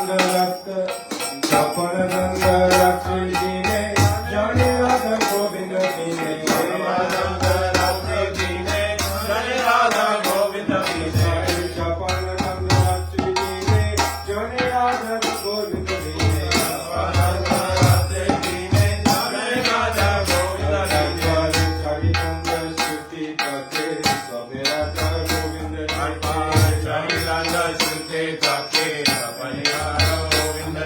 रंग रक्त सफल रंग रक्त जीने जाने राधा गोविंद जीने रंग रक्त जीने जाने राधा गोविंद जीने सफल रंग रक्त जीने जाने राधा गोविंद जीने रंग रक्त जीने जाने राधा गोविंद जीने छड़ी रंग स्तुति करते सबे राधा गोविंद छड़ी रंग स्तुति करते सबे Radha Govind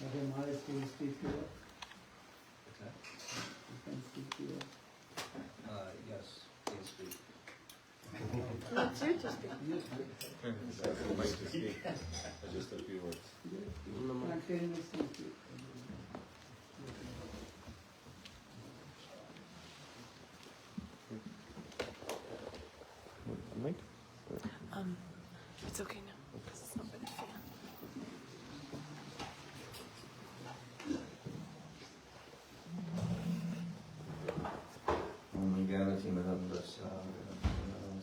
Okay, Maya, please speak to it. Okay. You can speak to it. Yes, please speak. It's you to speak. I'd like to speak. Just a few words. Continuously speak. Mike? It's okay now, because it's not by the fan. Ganati Madhamdasa,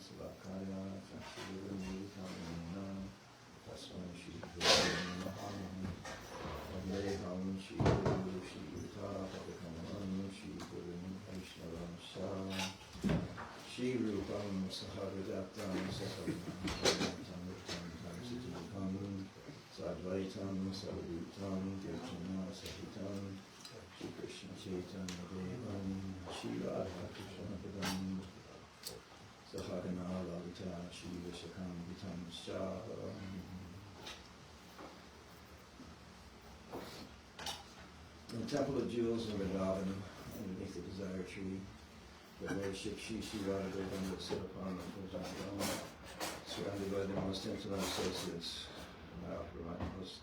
Savakaya, Sakshivitamina, Tasman Shivam, Vandeham Shivu, Shivita, Pavikaman, Shivurim, Vaishnavam Shah, Shirupam, Sahagadatam, Sahavitam, Siddhikam, Sadvaitam, Sadhutam, Dirjana, Sahitam, Shri Krishna Chaitanya Devam, Shri Radha Krishna Padam, Sahagana Lalita, Shri Vishakam Vitam Shaha. In the Temple of Jewels in Vrindavan, underneath the Desire Tree, the Lordship Shri Shri Radha Devam would sit upon the Vrindavan, surrounded by the most intimate associates, I offer my most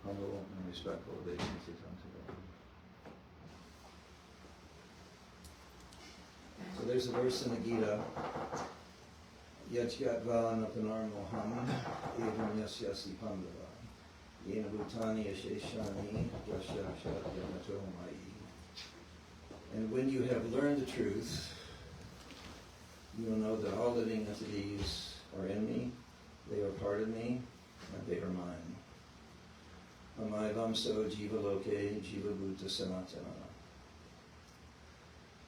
humble and respectful obeisances unto them. So there's a verse in the Gita, Yajgatvan Apanarmoham, Evam Yasyasi Pandava, Yena Bhutani Asheshani, Yashyashat Yamato Mai. And when you have learned the truth, you will know that all living entities are in me, they are part of me, and they are mine. Amai Vamso Jiva Loke Jiva Bhuta Sanatana.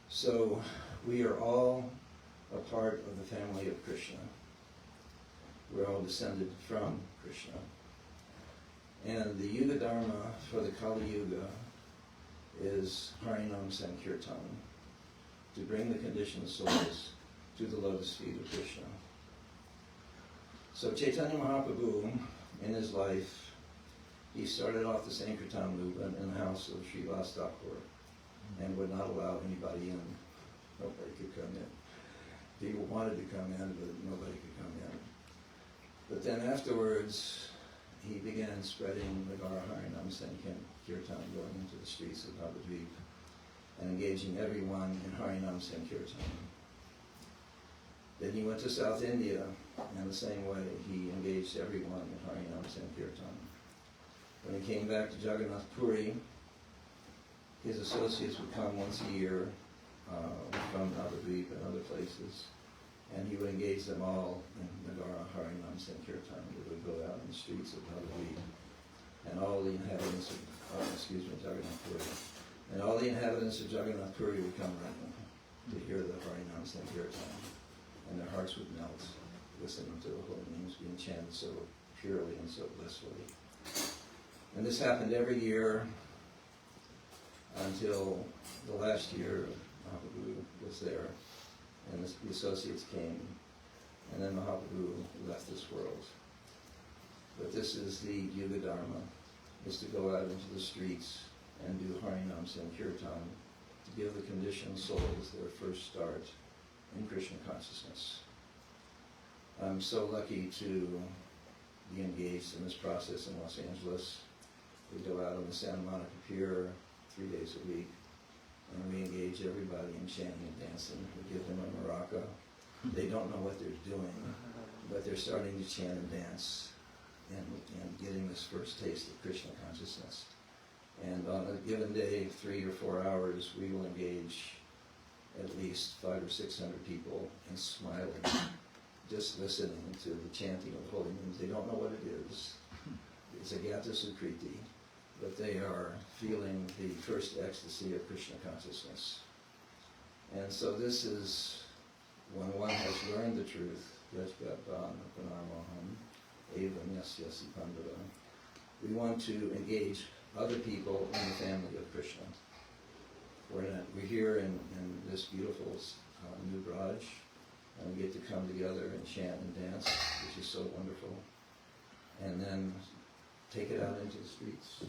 So we are all a part of the family of Krishna. We're all descended from Krishna. And the Yuga Dharma for the Kali Yuga is Harinam Sankirtan, to bring the conditioned souls to the lotus feet of Krishna. So Chaitanya Mahaprabhu, in his life, he started off the Sankirtan movement in the house of Srivas Thakur and would not allow anybody in. Nobody could come in. People wanted to come in, but nobody could come in. But then afterwards, he began spreading the Gara Harinam Sankirtan, going into the streets of Navadvip and engaging everyone in Harinam Sankirtan. Then he went to South India, and the same way he engaged everyone in Harinam Sankirtan. When he came back to Jagannath Puri, his associates would come once a year from Navadvip and other places, and he would engage them all in Nagara Harinam Sankirtan. They would go out in the streets of Navadvip, and all the inhabitants of, Jagannath Puri, and all the inhabitants of Jagannath Puri would come running to hear the Harinam Sankirtan, and their hearts would melt, listening to the holy names being chanted so purely and so blissfully. And this happened every year until the last year Mahaprabhu was there, and the associates came, and then Mahaprabhu left this world. But this is the Yuga Dharma, is to go out into the streets and do Harinam Sankirtan, to give the conditioned souls their first start in Krishna consciousness. I'm so lucky to be engaged in this process in Los Angeles. We go out on the Santa Monica Pier 3 days a week, and we engage everybody in chanting and dancing. We give them a maraca. They don't know what they're doing, but they're starting to chant and dance and getting this first taste of Krishna consciousness. And on a given day, 3 or 4 hours, we will engage at least 500 or 600 people in smiling, just listening to the chanting of the holy names. They don't know what it is. It's a Gata Sukriti, but they are feeling the first ecstasy of Krishna consciousness. And so this is when one has learned the truth, we want to engage other people in the family of Krishna. We're here in this beautiful new Braj, and we get to come together and chant and dance, which is so wonderful, and then take it out into the streets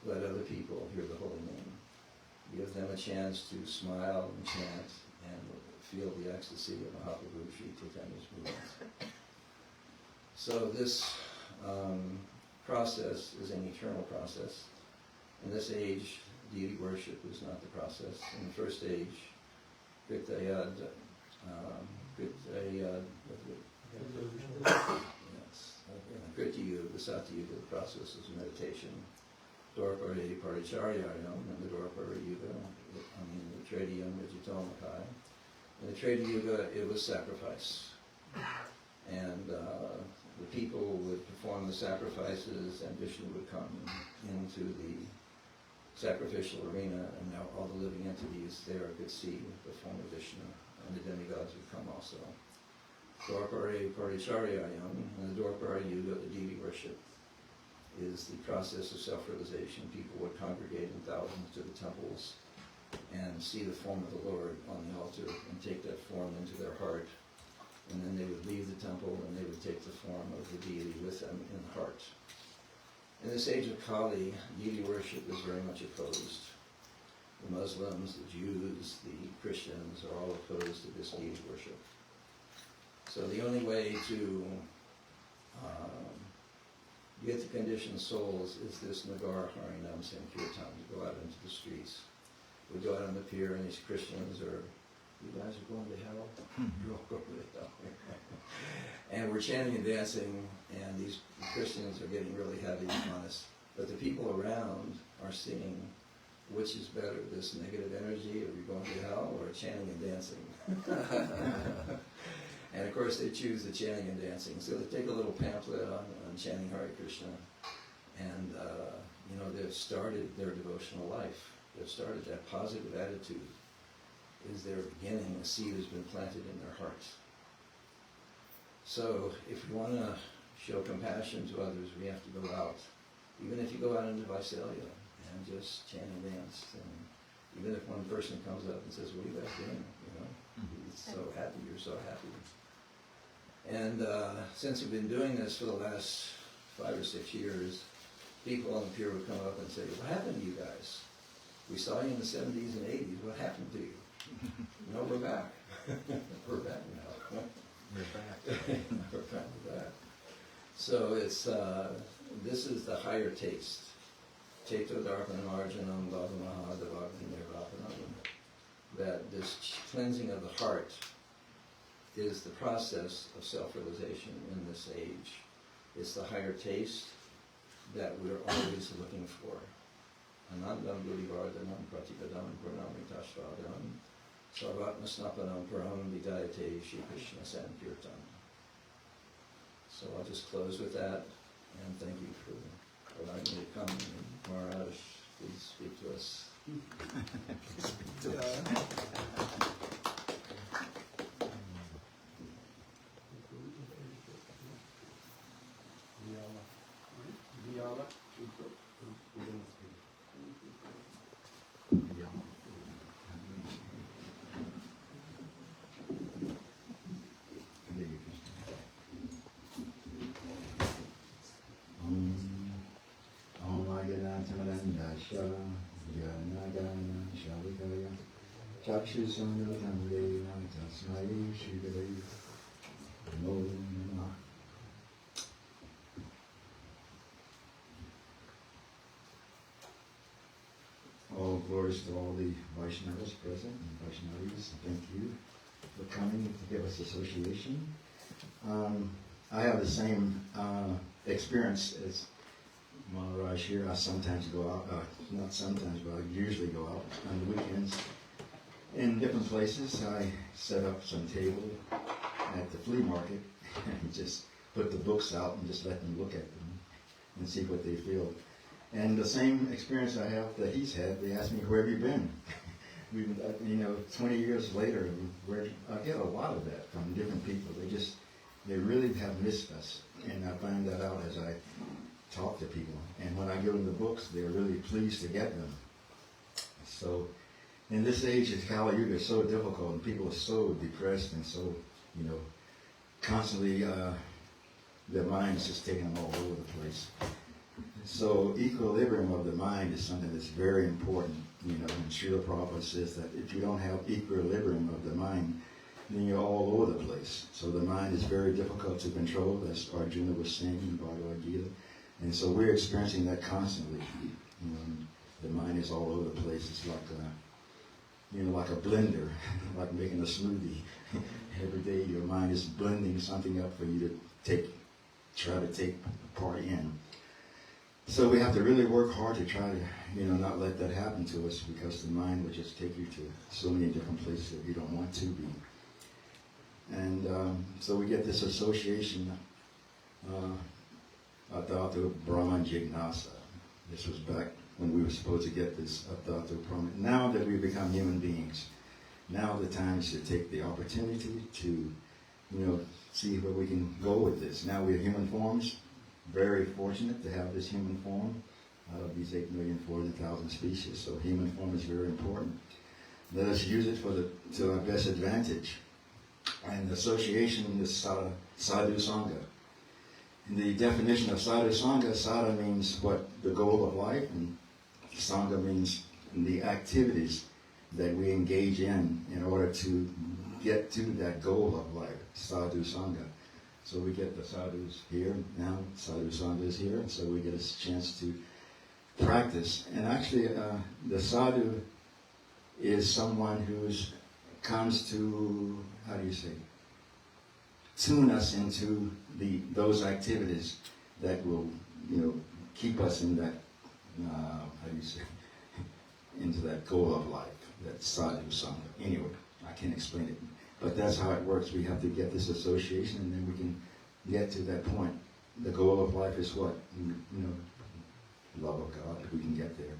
let other people hear the holy name. Give them a chance to smile and chant and feel the ecstasy of Mahaprabhu Sri Chaitanya's movements. So this process is an eternal process. In this age, deity worship is not the process. In the first age, Kritayad, Kriti Yuga, the Satya Yuga, the process is meditation. Dwarpara Paricharyayam, and the Dwarpara Yuga, the Treta Yuga, Jitamakai. In the Treta Yuga, it was sacrifice. And the people would perform the sacrifices, and Vishnu would come into the sacrificial arena, and now all the living entities there could see the form of Vishnu, and the demigods would come also. Dwarpara Paricharyayam, and the Dwarpara Yuga, the deity worship, is the process of self-realization. People would congregate in thousands to the temples and see the form of the Lord on the altar and take that form into their heart. And then they would leave the temple and they would take the form of the deity with them in the heart. In this age of Kali, deity worship is very much opposed. The Muslims, the Jews, the Christians are all opposed to this deity worship. So the only way to get the conditioned souls is this Nagar Harinam Sankirtan, to go out into the streets. We go out on the pier and these Christians are, you guys are going to hell? You're all going to hell. And we're chanting and dancing, and these Christians are getting really heavy on us. But the people around are seeing which is better, this negative energy of you going to hell or chanting and dancing. And of course they choose the chanting and dancing. So they take a little pamphlet on chanting Hare Krishna, and they've started their devotional life. They've started that positive attitude is their beginning. A seed has been planted in their hearts. So if we want to show compassion to others, we have to go out. Even if you go out into Visalia and just chant and dance, and even if one person comes up and says, "What are you guys doing?" He's so happy, you're so happy. And since we've been doing this for the last 5 or 6 years, people on the pier would come up and say, "What happened to you guys? We saw you in the 70s and 80s. What happened to you?" No, we're back. We're back now. We're back. We're back. So it's this is the higher taste. Cheto Darpanam Arjanam Bhavamaha Devagni Nirvapanam. That this cleansing of the heart is the process of self-realization in this age. It's the higher taste that we're always looking for. Anandam Gurivardhanam Pratipadam Purnamitasvadam Sarvatmasnapanam Param Vidayate Shri Krishna Sankirtan. So I'll just close with that, and thank you for allowing me to come. Maharaj, please speak to us. All glories to all the Vaishnavas present and Vaishnavis. Thank you for coming to give us association. I have the same experience as Maharaj here. I sometimes go out, not sometimes, but I usually go out on the weekends in different places. I set up some table at the flea market and just put the books out and just let them look at them and see what they feel. And the same experience I have that he's had, they ask me, "Where have you been?" 20 years later, I get a lot of that from different people. They really have missed us. And I find that out as I talk to people. And when I give them the books, they're really pleased to get them. So in this age, Kali Yuga is so difficult, and people are so depressed and so, constantly their minds just taking them all over the place. So equilibrium of the mind is something that's very important. You know, and Srila Prabhupada says that if you don't have equilibrium of the mind, then you're all over the place. So the mind is very difficult to control, as Arjuna was saying in Bhagavad Gita. And so we're experiencing that constantly. You know, the mind is all over the place. It's like like a blender, like making a smoothie. Every day your mind is blending something up for you to try to take part in. So we have to really work hard to try to, not let that happen to us, because the mind will just take you to so many different places that you don't want to be. And so we get this association, Adhatu Brahman Jignasa. This was back when we were supposed to get this Adhatu Brahman. Now that we've become human beings, now the time is to take the opportunity to, see where we can go with this. Now we're human forms. Very fortunate to have this human form out of these 8,400,000 species. So human form is very important. Let us use it to our best advantage. And association is sadhu sangha. In the definition of sadhu sangha, sadhu means what? The goal of life, and sangha means the activities that we engage in order to get to that goal of life, sadhu sangha. So we get the sadhus here now, sadhu sangha is here, and so we get a chance to practice. And actually, the sadhu is someone who comes to, tune us into those activities that will, keep us in that, into that goal of life, that sadhu sangha. Anyway, I can't explain it. But that's how it works. We have to get this association, and then we can get to that point. The goal of life is what? Love of God. We can get there.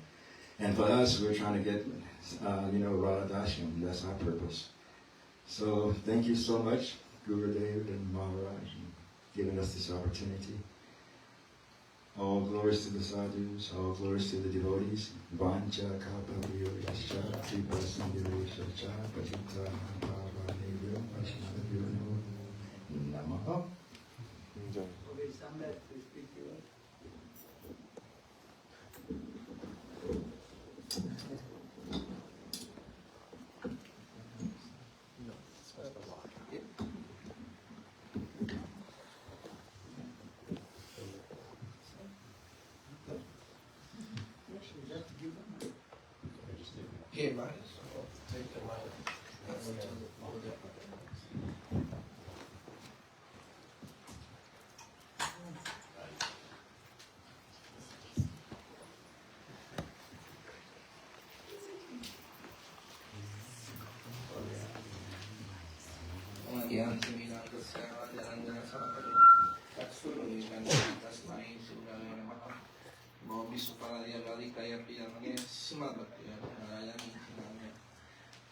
And for us, we're trying to get, Radha Dashyam. That's our purpose. So thank you so much, Gurudev and Maharaj, for giving us this opportunity. All glories to the sadhus, all glories to the devotees. Vancha kalpaviyo yascha, kripa sindhirusha cha, patita pavanebhyo, vaishnavabhyo namaha. Okay, Samrat, please speak to us. Okay, might as well take the mic.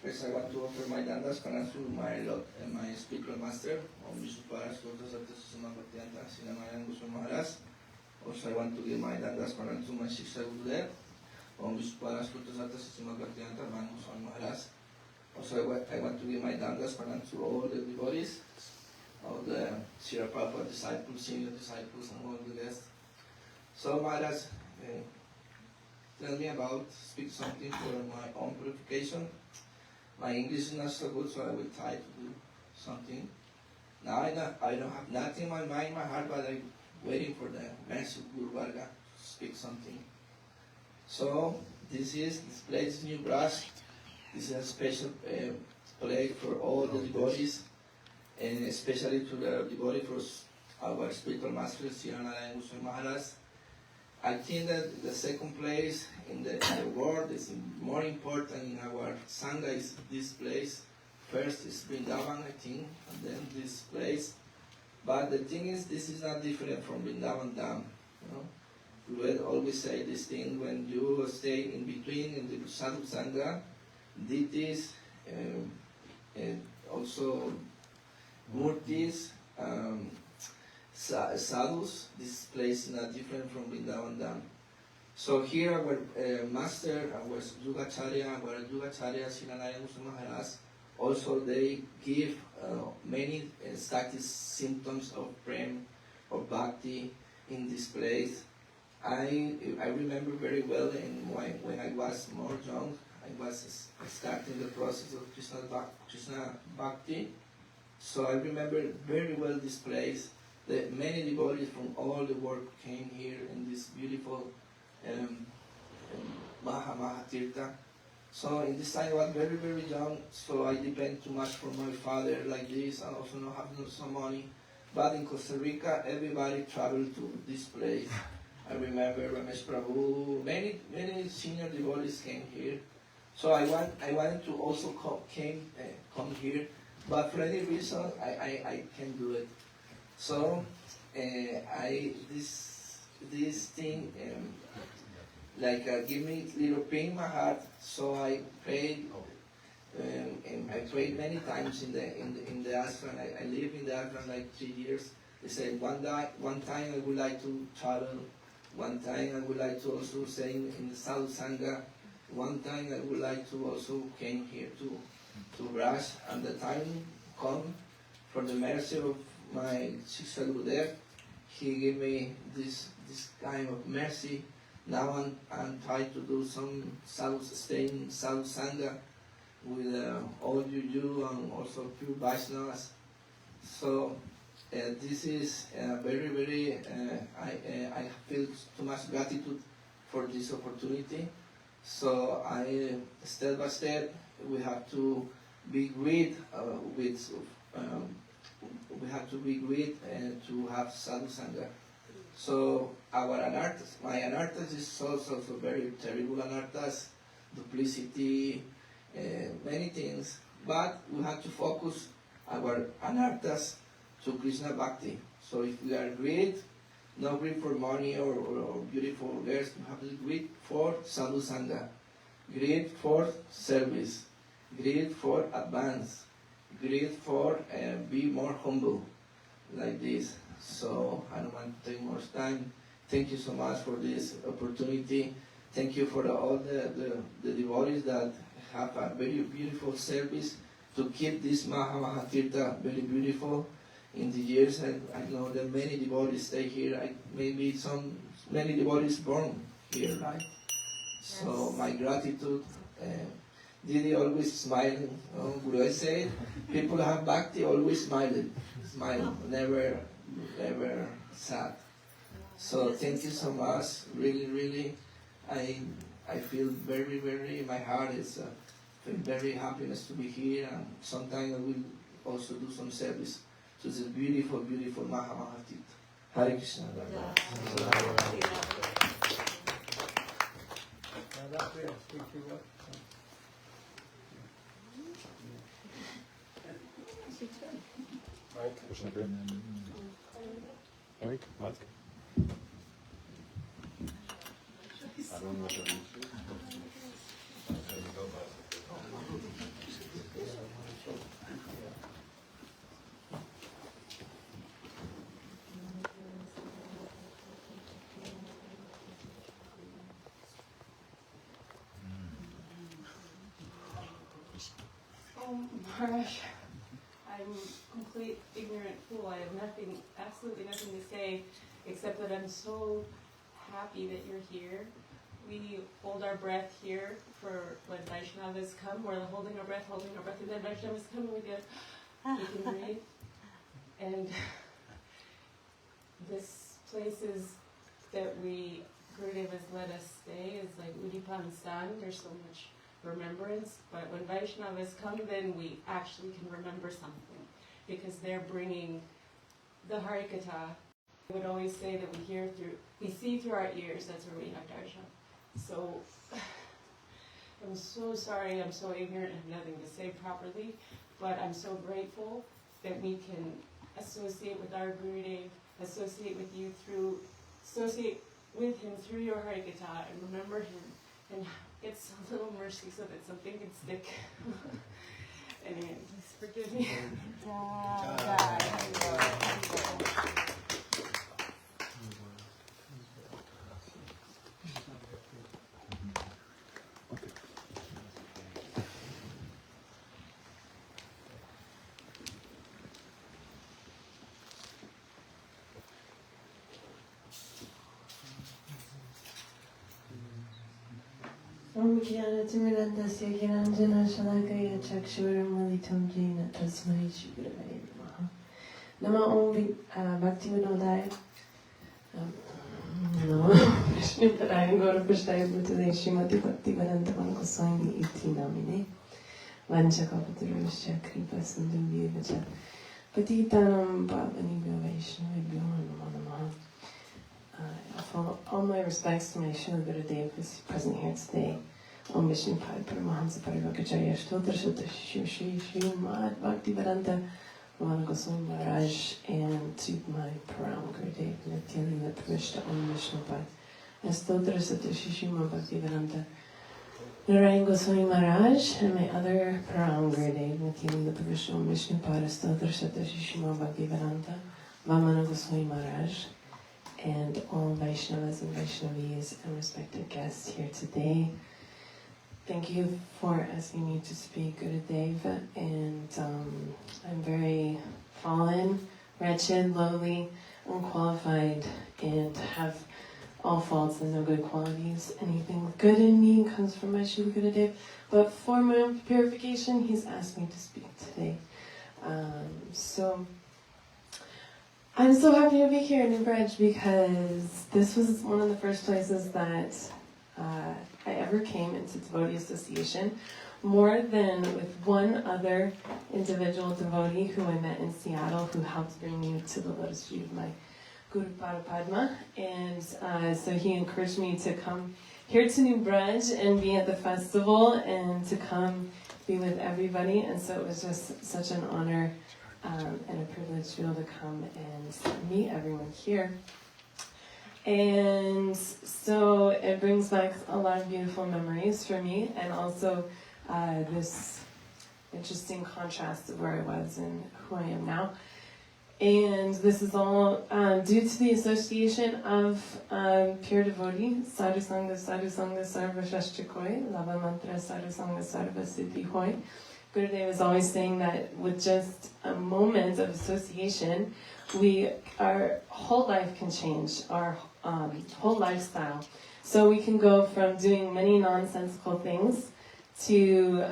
First, I want to offer my dandas to my Lord and my spiritual master, Om Vishnupada Srota Satya Susuma Bhaktivedanta Srinarayan Goswami Maharaj. Also, I want to give my dandas to my Shiksha Gurudev, Om Vishnupada Srota Satya Susuma Bhaktivedanta Srinarayan Goswami Maharaj. Also, I want to give my dandas to all the devotees, all the Srila Prabhupada disciples, senior disciples, and all the guests. So, Maharaj, tell me speak something for my own purification. My English is not so good, so I will try to do something. Now I don't have nothing in my mind, my heart, but I'm waiting for the mercy of Guru Varga to speak something. So this place is new brush. This is a special place for all the devotees, and especially to the devotee for our spiritual master, Srinarayan Goswami Maharaj. I think that the second place in the world is more important in our Sangha is this place. First is Vrindavan, I think, and then this place. But the thing is, this is not different from Vrindavan Dham. We will always say this thing when you stay in between in the Sadhu Sangha, deities, and also murtis, sadhus. This place is not different from Vrindavan Dham. So here our master, our Yugacharya, Srinarayan Goswami Maharaj, also they give many static symptoms of prem or bhakti in this place. I remember very well when I was more young, I was starting the process of Krishna Bhakti. So I remember very well this place. That many devotees from all the world came here in this beautiful Maha Tirtha. So in this time I was very, very young, so I depend too much from my father like this, and also not have some money. But in Costa Rica, everybody traveled to this place. I remember Ramesh Prabhu, many senior devotees came here. So I wanted to also come here, but for any reason I can't do it. So this thing give me little pain in my heart. So I prayed, and I prayed many times in the ashram. I lived in the ashram like 3 years. They said one time I would like to travel. One time I would like to also sing in the Sadhu Sangha. One time I would like to also came here to Raj. And the time come for the mercy of my Shiksha Gurudev. He gave me this kind of mercy. Now I'm trying to do some stay in Sadhu Sangha with all you and also few Vaishnavas. So this is very, very, I feel too much gratitude for this opportunity. So step by step, we have to be great we have to be great and to have Sadhu Sangha. So my anarthas is also very terrible anarthas, duplicity, many things. But we have to focus our anarthas to Krishna Bhakti. So if we are great, not great for money or beautiful girls, we have to be great for Sadhu Sangha, great for service, great for advance, great for be more humble, like this. So I don't want to take more time. Thank you so much for this opportunity. Thank you for all the devotees that have a very beautiful service to keep this Maha Tirtha very beautiful. In the years, I know that many devotees stay here. Maybe many devotees born here, right? So my gratitude. Didi always smiling. Guru I said, people have bhakti always smiling, never sad. So thank you so much. Really, really, I feel very, very. My heart is very happiness to be here, and sometime I will also do some service to this beautiful, beautiful Maha Tirtha. Hare Krishna. Mike, Mike. I don't know what that means. Maharaj, I'm complete ignorant fool. I have absolutely nothing to say, except that I'm so happy that you're here. We hold our breath here for when Vaishnavas come. We're holding our breath, and then Vaishnavas come and we can breathe. And this places that Gurudev has let us stay is like Udipan Stan. There's so much remembrance, but when Vaishnavas come, then we actually can remember something, because they're bringing the Harikatha. I would always say that we see through our ears, that's where we have darshan. So, I'm so sorry, I'm so ignorant, I have nothing to say properly, but I'm so grateful that we can associate with our Gurudev, associate with him through your Harikatha, and remember him, and get some little mercy so that something can stick. Anyway, please forgive me. Om Jnanatimirandasya Jnananjana Shalakaya Chakshuramitam Jena Tasmai Shri Namaha. Nama Om Bhaktivinodaya. Namo Vishnu Padaya Gaura Krishnaya Bhutale Srimati Bhaktivedanta Goswami Iti Namine Vanchakapatarusya Kripa Sindhu Patitanam Pavanibhyo Vaishnavibhyo Namo Namaha. I offer all my respects to my Srila Gurudev who is present here today. Om Vishnu Pada Paramahansa Parivakacharya Shtotra Shutta Shri Srimad Bhaktivedanta Ramana Goswami Maharaj, and to my Param Gurudev Nityananda Pravishta Om Vishnu Pada Shtotra Shutta Shri Srimad Bhaktivedanta Narayan Goswami Maharaj, and my other Param Gurudev Nityananda Pravishta Om Vishnu Pada Shtotra Shutta Shri Srimad Bhaktivedanta Vamana Goswami Maharaj, and all Vaishnavas and Vaishnavis and respected guests here today. Thank you for asking me to speak, Gurudev, and I'm very fallen, wretched, lowly, unqualified, and have all faults and no good qualities. Anything good in me comes from my Srila Gurudev, but for my own purification, he's asked me to speak today. So I'm so happy to be here in New Bridge because this was one of the first places that I ever came into devotee association, more than with one other individual devotee who I met in Seattle who helped bring me to the lotus feet of my Guru Padma. And so he encouraged me to come here to New Bridge and be at the festival and to come be with everybody. And so it was just such an honor and a privilege to be able to come and meet everyone here. And so it brings back a lot of beautiful memories for me, and also this interesting contrast of where I was and who I am now. And this is all due to the association of pure devotee, Sadhu Sangha Sarva Shastra Koi, Lava Mantra Sadhu Sangha Sarva Siddhi Hoi. Gurudev is always saying that with just a moment of association, our whole life can change, our whole lifestyle. So we can go from doing many nonsensical things to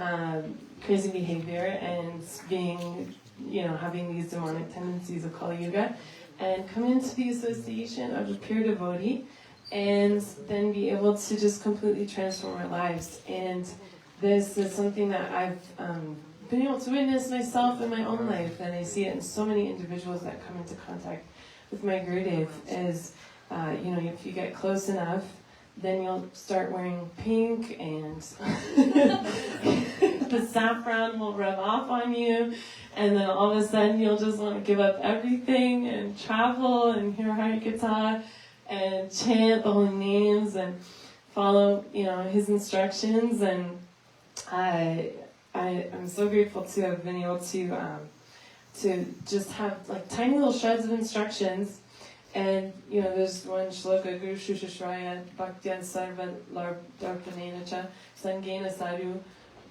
crazy behavior and being, having these demonic tendencies of Kali Yuga, and come into the association of a pure devotee, and then be able to just completely transform our lives. And this is something that I've been able to witness myself in my own life, and I see it in so many individuals that come into contact with my Gurudev. Is if you get close enough, then you'll start wearing pink, and the saffron will rub off on you, and then all of a sudden you'll just want to give up everything and travel and hear Harikatha and chant the holy names and follow, his instructions. And I'm so grateful to have been able to just have like tiny little shreds of instructions. And there's one shloka, Guru Shushashraya Bhaktyan Sarva Darpanena Cha Sangena Sadhu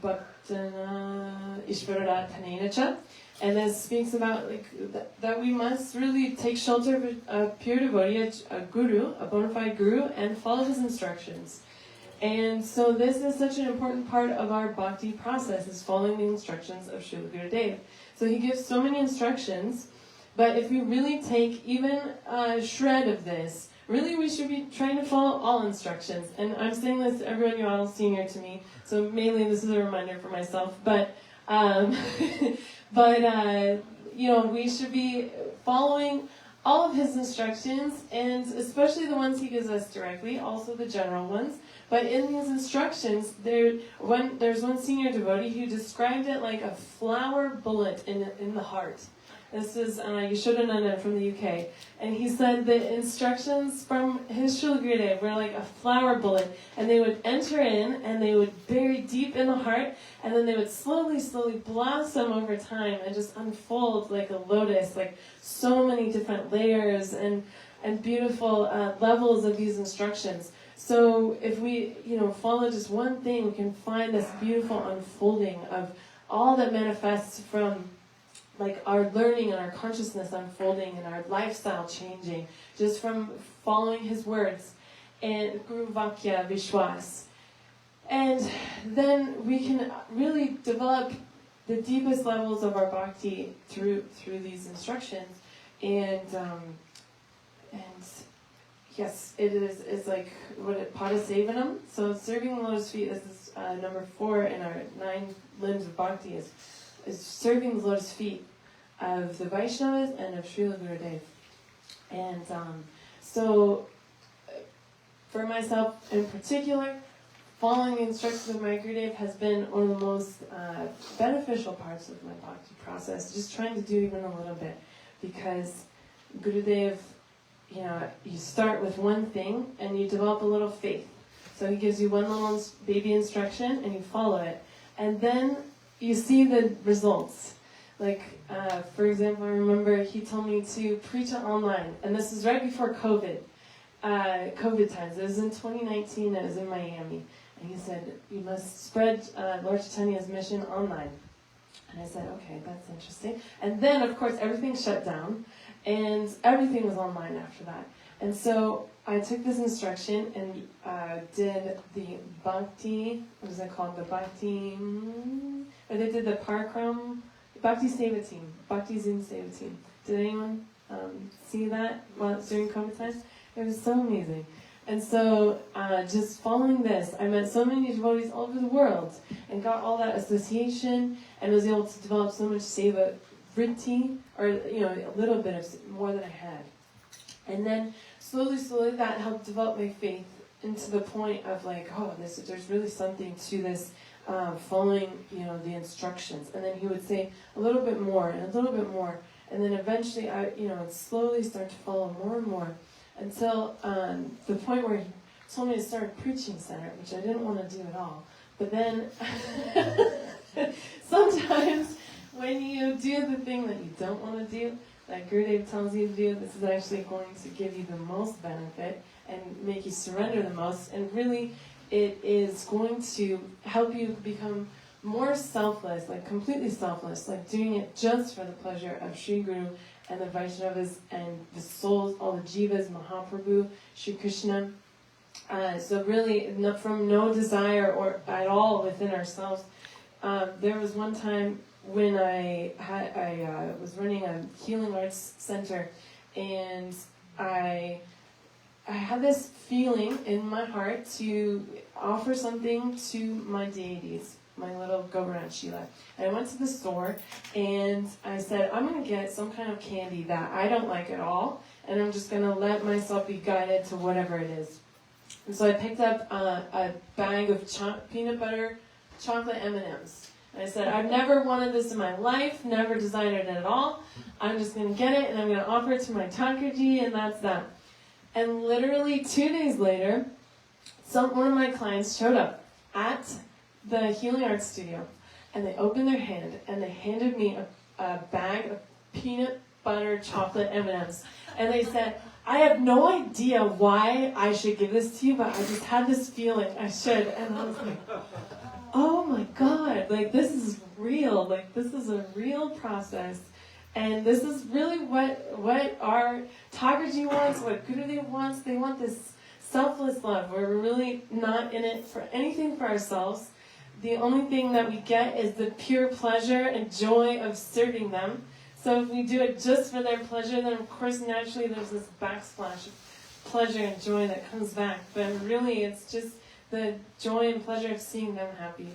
Bhaktana Ishvararathanena Cha. And this speaks about that we must really take shelter of a pure devotee, a guru, a bona fide guru, and follow his instructions. And so this is such an important part of our bhakti process, is following the instructions of Srila Gurudev. So he gives so many instructions, but if we really take even a shred of this, really we should be trying to follow all instructions. And I'm saying this to everyone, you're all senior to me, so mainly this is a reminder for myself. But we should be following all of his instructions, and especially the ones he gives us directly, also the general ones. But in these instructions, there's one senior devotee who described it like a flower bullet in the heart. This is Yashodananda from the UK. And he said the instructions from his Srila Gurudev were like a flower bullet. And they would enter in, and they would bury deep in the heart, and then they would slowly, slowly blossom over time and just unfold like a lotus, like so many different layers and beautiful levels of these instructions. So if we, follow just one thing, we can find this beautiful unfolding of all that manifests from like our learning and our consciousness unfolding and our lifestyle changing just from following his words and Guru Vakya Vishwas. And then we can really develop the deepest levels of our bhakti through these instructions. And yes, it's like Padasevanam. So serving the lotus feet, this is number 4 in our 9 limbs of bhakti, is serving the lotus feet of the Vaishnavas and of Srila Gurudev. And so for myself in particular, following the instructions of my Gurudev has been one of the most beneficial parts of my bhakti process, just trying to do even a little bit, because Gurudev, you start with one thing and you develop a little faith. So he gives you one little baby instruction and you follow it. And then you see the results. Like, for example, I remember he told me to preach it online. And this is right before COVID times. It was in 2019, it was in Miami. And he said, you must spread Lord Chaitanya's mission online. And I said, okay, that's interesting. And then, of course, everything shut down. And everything was online after that. And so I took this instruction and did the Bhakti, what is it called? The Bhakti, or they did the Parakram, Bhakti Seva Team, Bhakti Zoom Seva Team. Did anyone see that during COVID times? It was so amazing. And so just following this, I met so many devotees all over the world and got all that association and was able to develop so much Seva Vritti, or a little bit of more than I had. And then slowly that helped develop my faith into the point of like, there's really something to this following, the instructions. And then he would say a little bit more and a little bit more. And then eventually I, would slowly start to follow more and more until the point where he told me to start a preaching center, which I didn't want to do at all. But then sometimes when you do the thing that you don't want to do, that Gurudev tells you to do, this is actually going to give you the most benefit and make you surrender the most. And really, it is going to help you become more selfless, like completely selfless, like doing it just for the pleasure of Sri Guru and the Vaishnavas and the souls, all the Jivas, Mahaprabhu, Sri Krishna. So really, from no desire or at all within ourselves. There was one time when I was running a healing arts center, and I had this feeling in my heart to offer something to my deities, my little Govardhan Shila. And I went to the store, and I said, I'm going to get some kind of candy that I don't like at all, and I'm just going to let myself be guided to whatever it is. And so I picked up a bag of peanut butter chocolate M&Ms. And I said, I've never wanted this in my life, never desired it at all. I'm just going to get it, and I'm going to offer it to my Thakurji, and that's that. And literally 2 days later, one of my clients showed up at the Healing Arts Studio, and they opened their hand, and they handed me a bag of peanut butter chocolate M&Ms. And they said, I have no idea why I should give this to you, but I just had this feeling I should. And I was like, oh my God, like this is real. Like this is a real process. And this is really what our Thakurji wants, what Gurudev wants. They want this selfless love where we're really not in it for anything for ourselves. The only thing that we get is the pure pleasure and joy of serving them. So if we do it just for their pleasure, then of course naturally there's this backsplash of pleasure and joy that comes back. But really it's just the joy and pleasure of seeing them happy.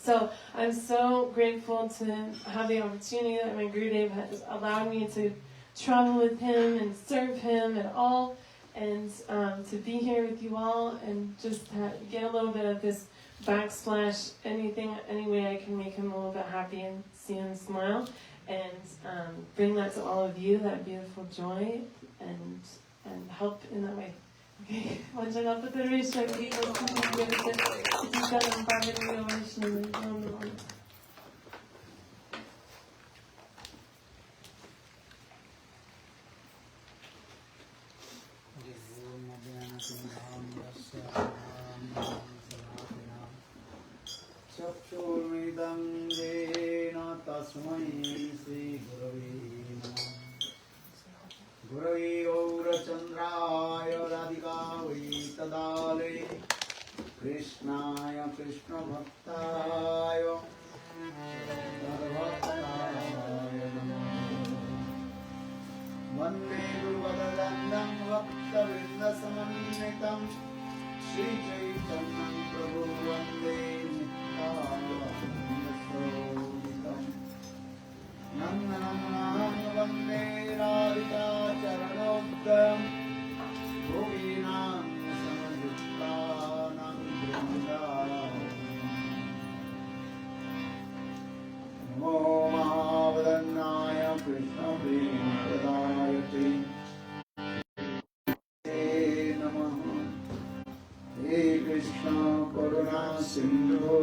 So I'm so grateful to have the opportunity that my Gurudev has allowed me to travel with him and serve him at all, and to be here with you all and just get a little bit of this backsplash, any way I can make him a little bit happy and see him smile, and bring that to all of you, that beautiful joy, and help in that way. Okay, चक्षुर्मिदं येन तस्मै श्रीगुरवे नमः गुरवे गौरचन्द्राय राधिकायै तदालये कृष्णाय कृष्ण भक्ताय वन्दे गुरुवदनं भक्तवृन्दसमन्वितं श्रीचैतन्यं प्रभु वन्दे नित्यानन्दशोभितं नन्दनन्दनं वन्दे राधिका चरणोद्गम् गोपीनां समयुक्तानां नमो महावदन्नाय कृष्णप्रेमप्रदायते हे नमः हे कृष्ण करुणा सिन्धु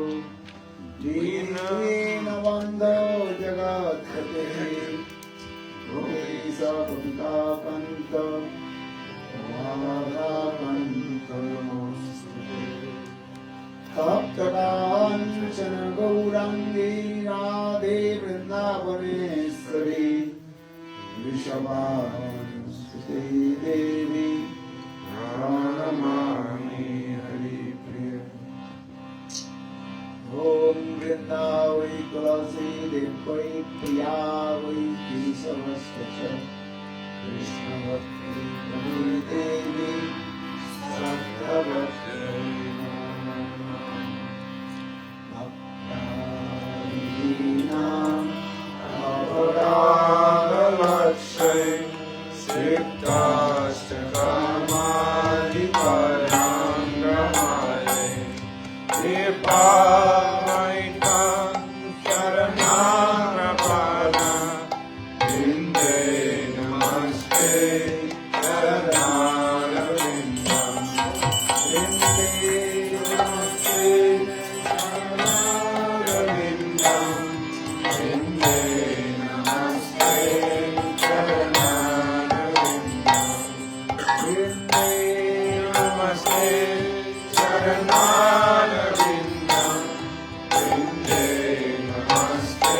दीनबन्धो जगत्पते गोपीश गोपिकान्त तप्तकाञ्चन गौराङ्गी राधे वृन्दावनेश्वरी वृषभानुसुते देवी प्रणमामि हरिप्रिय ॐ वृन्दावै तुलसी देवै प्रिया वै केशवस्य च कृष्णभक्ति देवी सत्यवती भक्तानाम् अपराधवत्सै सिद्धाष्टकामाधिपराङ्गमायै कृपामयितां शरणागतानां वृन्दे नमस्ते शरणारविन्दं वृन्दे नमस्ते शरणारविन्दं वृन्दे नमस्ते शरणारविन्दं वृन्दे नमस्ते शरणारविन्दं वृन्दे नमस्ते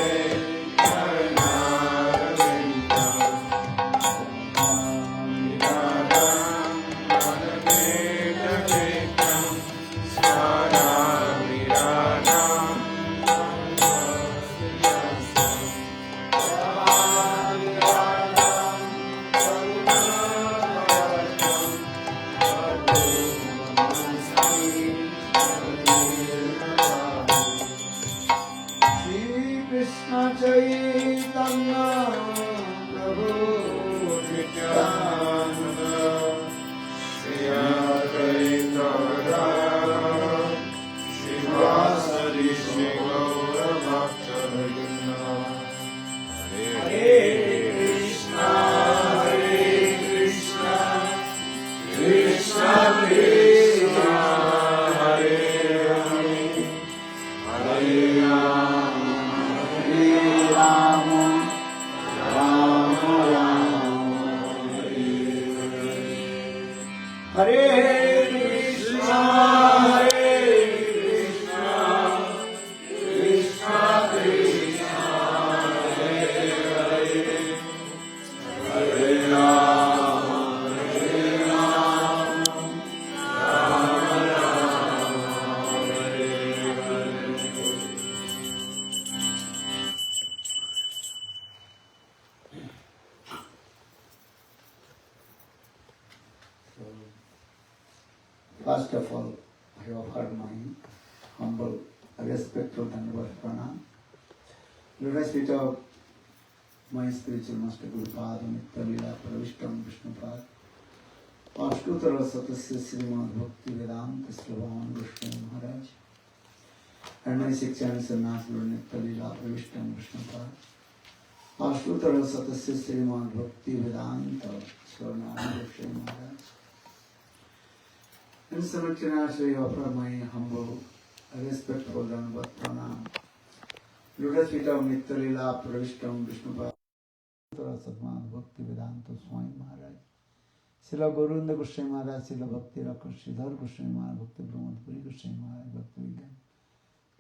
Krishna Chaitanya Prabhu Nityananda Shri Advaita Gadadhara Srivasadi Shri Gaura Bhakta-vrinda Hare Krishna Krishna Krishna Hare Hare Hare Rama Hare Rama Rama Rama Hare Hare Hare Krishna Krishna Krishna Hare Hare Hare Rama Rama Rama Hare Hare First of all, I offer my humble, respectful Dandavat Pranam. Lotus feet of my spiritual master Guru Pada Nitya Pravishtam Vishnupad. Ashtutara Satasya Srimad Bhakti Vedanta Sravan Goswami Maharaj. And my six channels Sannyas Guru Nitya Pravishtam Vishnupad. Ashtutara Satasya Srimad Bhakti Vedanta Sravan Goswami Maharaj. In Samachana, I offer my humble, respectful Dandavat Pranam. Lotus feet of Nitya Lila Pravishtam Vishnupad. Sadman Bhakti Vedanta Swami Maharaj. Srila Gauranga Goswami Maharaj, Srila Bhakti Rakhar Sridhar Goswami Maharaj, Bhakti Brahmadpuri Goswami Maharaj, Bhakti Vigyan,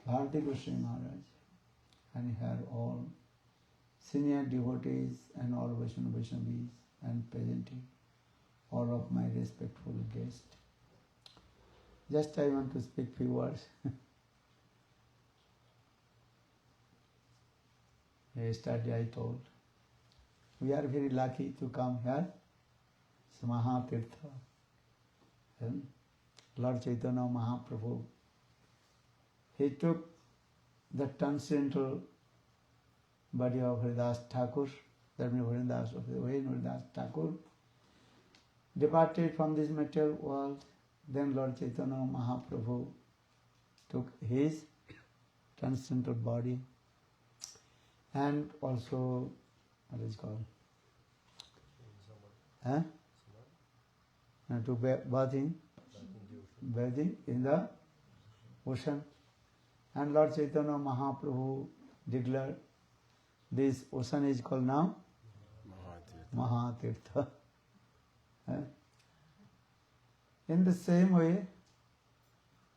Bharati Goswami Maharaj, and here all senior devotees and all Vaishnavis and presenting, all of my respectful guests. Just I want to speak few words. Yesterday I told, we are very lucky to come here. It's Mahatirtha. And Lord Chaitanya Mahaprabhu, he took the transcendental body of Haridas Thakur, that means Haridas Thakur, departed from this material world. Then Lord Chaitanya Mahaprabhu took his transcendental body and also, what is it called? To bathing in the ocean. And Lord Chaitanya Mahaprabhu declared this ocean is called now Mahatirtha. In the same way,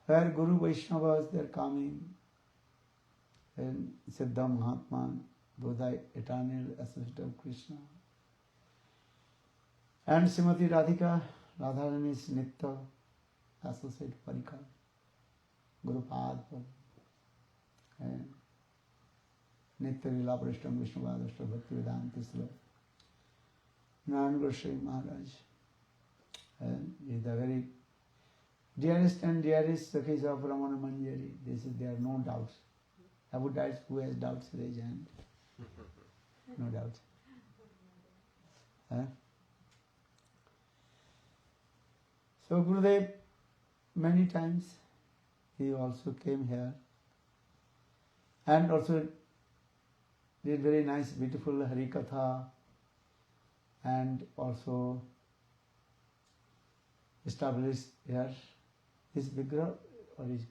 where Guru Vaishnavas they are coming, and Siddha Mahatma, those are eternal associate of Krishna. And Srimati Radhika, Radharani is Nitya associate Parikar, Gurupad, and Nitya Lila Prashtam Vishnu Vadashta Bhakti Vedanta Sula. Narayan Goswami Maharaj, and he is the very dearest and dearest Sakhis of Ramana Manjari. This is, there are no doubts. About doubts, who has doubts, raise hand. No doubts. So Gurudev, many times, he also came here and also did very nice, beautiful Harikatha and also established here his Vigraha or his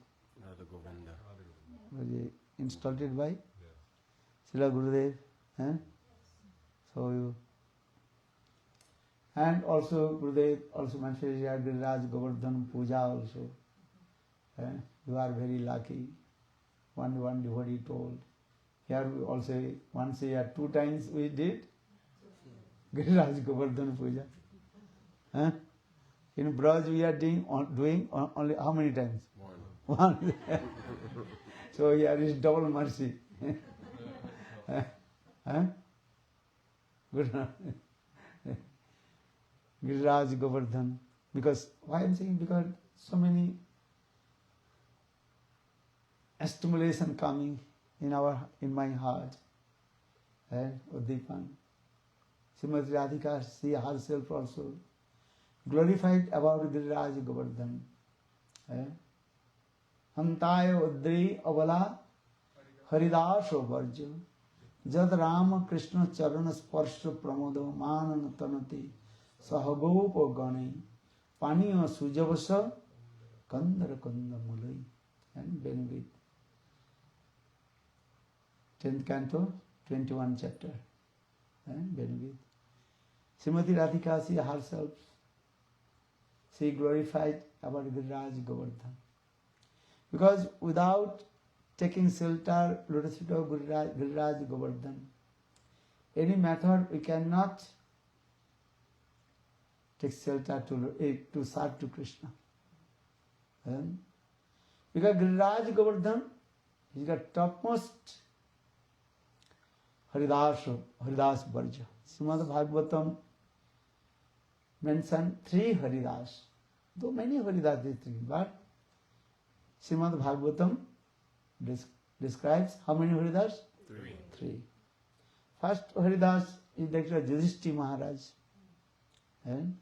was he installed it by Srila Gurudev. So you and also Gurudev also mentioned here Giriraj Govardhan Puja also. You are very lucky. One devotee told. Here we also once a year, 2 times we did Giriraj Govardhan Puja. In Braj we are doing only how many times? One. So here is double mercy. Good. Giriraj Govardhan. Because why I'm saying? Because so many stimulation coming in my heart. Udipan. Srimati Radhika, she herself also glorified about Giriraj Govardhan. Hantaya Udri Avala Haridaso Varjo Jad Rama Krishna Charana Sparsha Pramodo Manana Tanati Sahagopa Gani Paniya Sujavasa Kandara Kanda Mulai. And Benedict. 10th canto, 21 chapter. And Benedict. Srimati Radhika, she herself, she glorified about Giriraj Govardhan. Because without taking shelter, lotus feet of Giriraj Govardhan, any method we cannot take shelter to serve to Krishna. Because Giriraj Govardhan is the topmost Haridas Varja. Srimad Bhagavatam mentioned 3 Haridas. Though many Haridas is 3, but Srimad Bhagavatam describes how many Haridas? 3. First Haridas is Dr. Yudhishthira Maharaj. And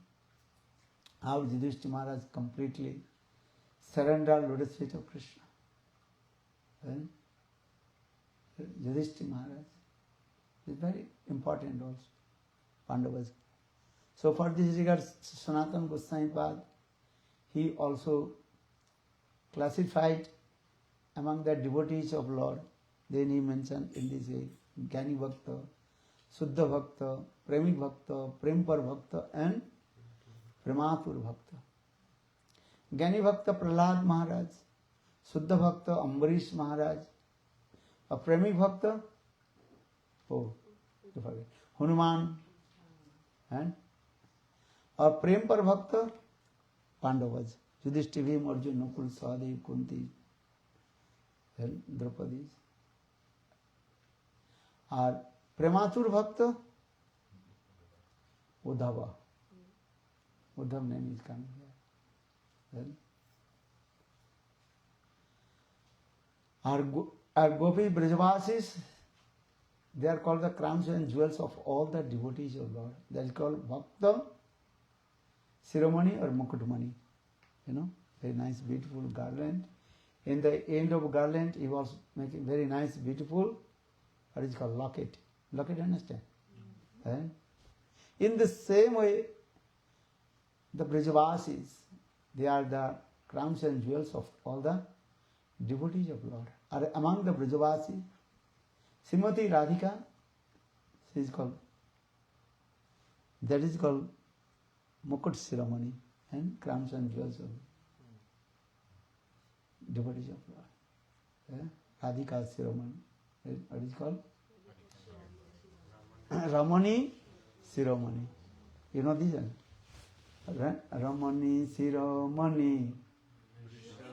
how Yudhishthira Maharaj completely surrendered lotus feet of Krishna. And Yudhishthira Maharaj is very important also. Pandavas. So for this regard, Sanatana Goswami Pad, he also classified among the devotees of Lord. Then he mentioned in this way, Jnani Bhakta, Suddha Bhakta, Premik Bhakta, Prempar Bhakta and Prematur Bhakta. Jnani Bhakta Prahlad Maharaj, Suddha Bhakta Ambarish Maharaj, a Premik Bhakta, Hanuman, and a Prempar Bhakta, Pandavas, Yudhishthira, Bhima, Arjuna, Nakul, Sahadev, Kunti, and Draupadi. আর প্রেমাতুর ভক্ত Uddhav Uddhav name is coming here. Then, our Gopi Brajavasis, they are called the crowns and jewels of all the devotees of Lord. That is called Bhakta, Siromani or Mukutmani. You know, very nice, beautiful garland. In the end of garland, he was making very nice, beautiful, what is called locket. Locket, understand? Eh? In the same way, the Brajavasis, they are the crowns and jewels of all the devotees of Lord. Are among the Brajavasis, Srimati Radhika, she is called, that is called Mukut Siromani and crowns and jewels of devotees of Lord. Yeah? Radhika Siromani. What is called? Ramani Siromani. You know this one? Ramani Siromani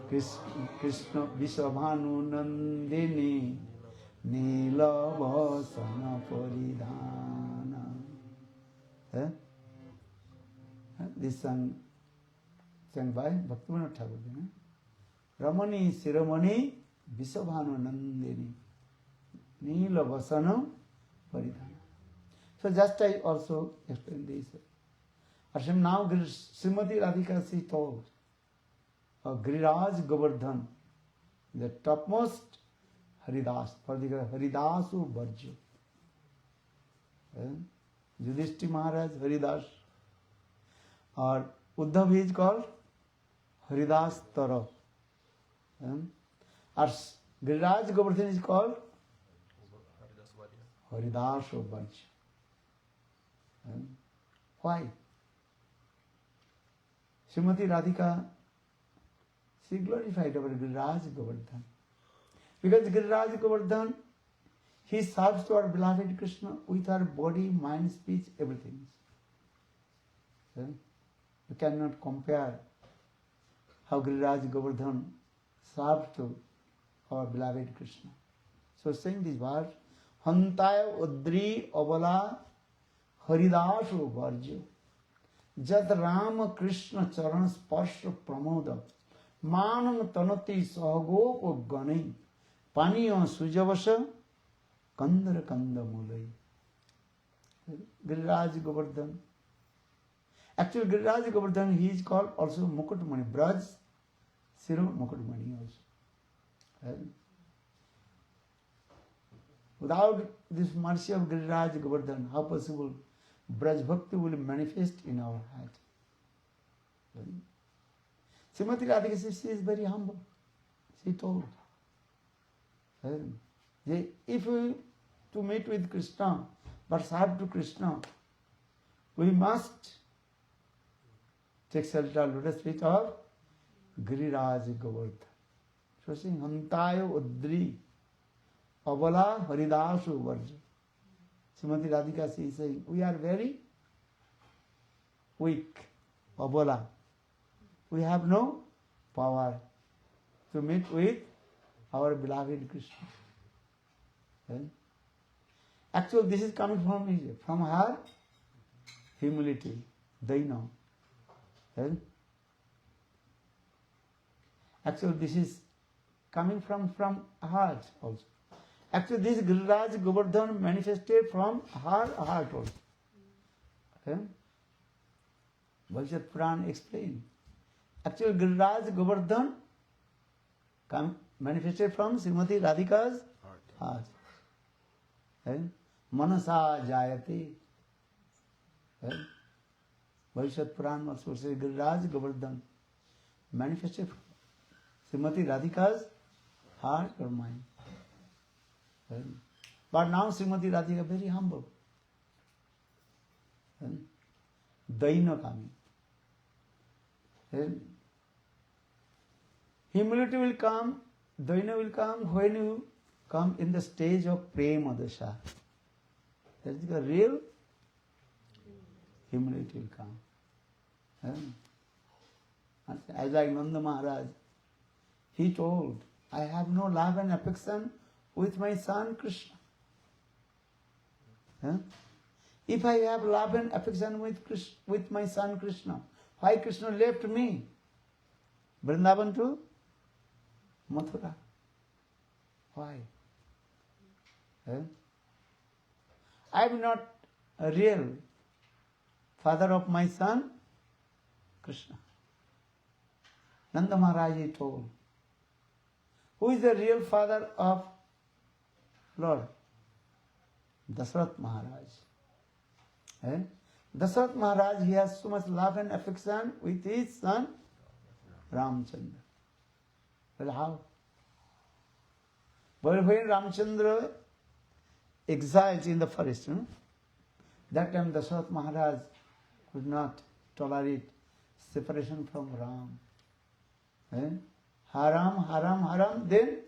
Krishna Vishabhanu Nandini Nila Vasana Paridhana. This song sang by Bhaktivinoda Thakur. Ramani Siromani Vishabhanu Nandini Nila Vasana Paridhana. So just I also explain this. Hashem now Srimati Radhika she told Giriraj Govardhan, the topmost Haridas, particular Haridasu Bharju. Yudhishthir Maharaj Haridas, or Uddhav is called Haridas Tara. Or Giriraj Govardhan is called Haridasu Bharju. Why? Srimati Radhika, she glorified our Giriraj Govardhan. Because Giriraj Govardhan, he serves to our beloved Krishna with her body, mind, speech, everything. You cannot compare how Giriraj Govardhan serves to our beloved Krishna. So saying this verse, Hantaya Udri Abala Haridasu Bharju Jad Rama Krishna Charan Sparsha Pramoda Manam Tanati Sahagop Gani Paniya Sujavasha Kandara Kanda Mulai. Giriraj Govardhan. Actually, Giriraj Govardhan, he is called also Mukutmani, Braj Siro Mukutmani also. Without this mercy of Giriraj Govardhan, how possible Braj Bhakti will manifest in our heart? Srimati Radhika, she is very humble. She told, if we to meet with Krishna, but serve to Krishna, we must take shelter of lotus feet of Giriraj Govardhan. So saying, Hantayo Udri Abala Haridasu Bharju. Srimati Radhika she is saying, we are very weak, Abala. We have no power to meet with our beloved Krishna. Actually, this is coming from her humility, Daina. Actually, this is coming from heart also. Actually, this Giriraj Govardhan manifested from her heart also. Bhaishat Puran explained. Actually, Giriraj Govardhan manifested from Srimati Radhika's heart. Manasa Jayate. Bhaishat Puran also says Giriraj Govardhan manifested from Srimati Radhika's heart or mind. But now Srimati Radhika very humble. Daina coming. Humility will come, Daina will come when you come in the stage of Prema Dasha. That is the real humility will come. As like Nanda Maharaj, he told, I have no love and affection with my son Krishna. Huh? If I have love and affection with my son Krishna, why Krishna left me? Vrindavan to Mathura. Why? Huh? I am not a real father of my son Krishna. Nanda Maharaj told. Who is the real father of Lord? Dasarath Maharaj. Eh? Dasarath Maharaj, he has so much love and affection with his son Ramchandra. Well, how? Well, when Ramchandra exiled in the forest, that time Dasarath Maharaj could not tolerate separation from Ram. Eh? Haram, haram, haram, then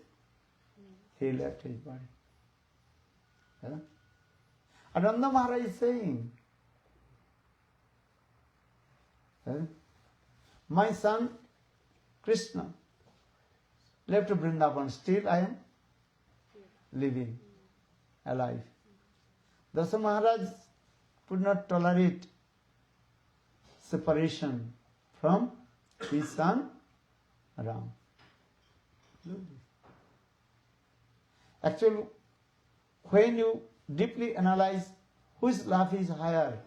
he left his body. Eh? Ananda Maharaj is saying, my son Krishna left Vrindavan, still I am living, alive. Dasa Maharaj could not tolerate separation from his son Ram. Actually, when you deeply analyze whose love is higher,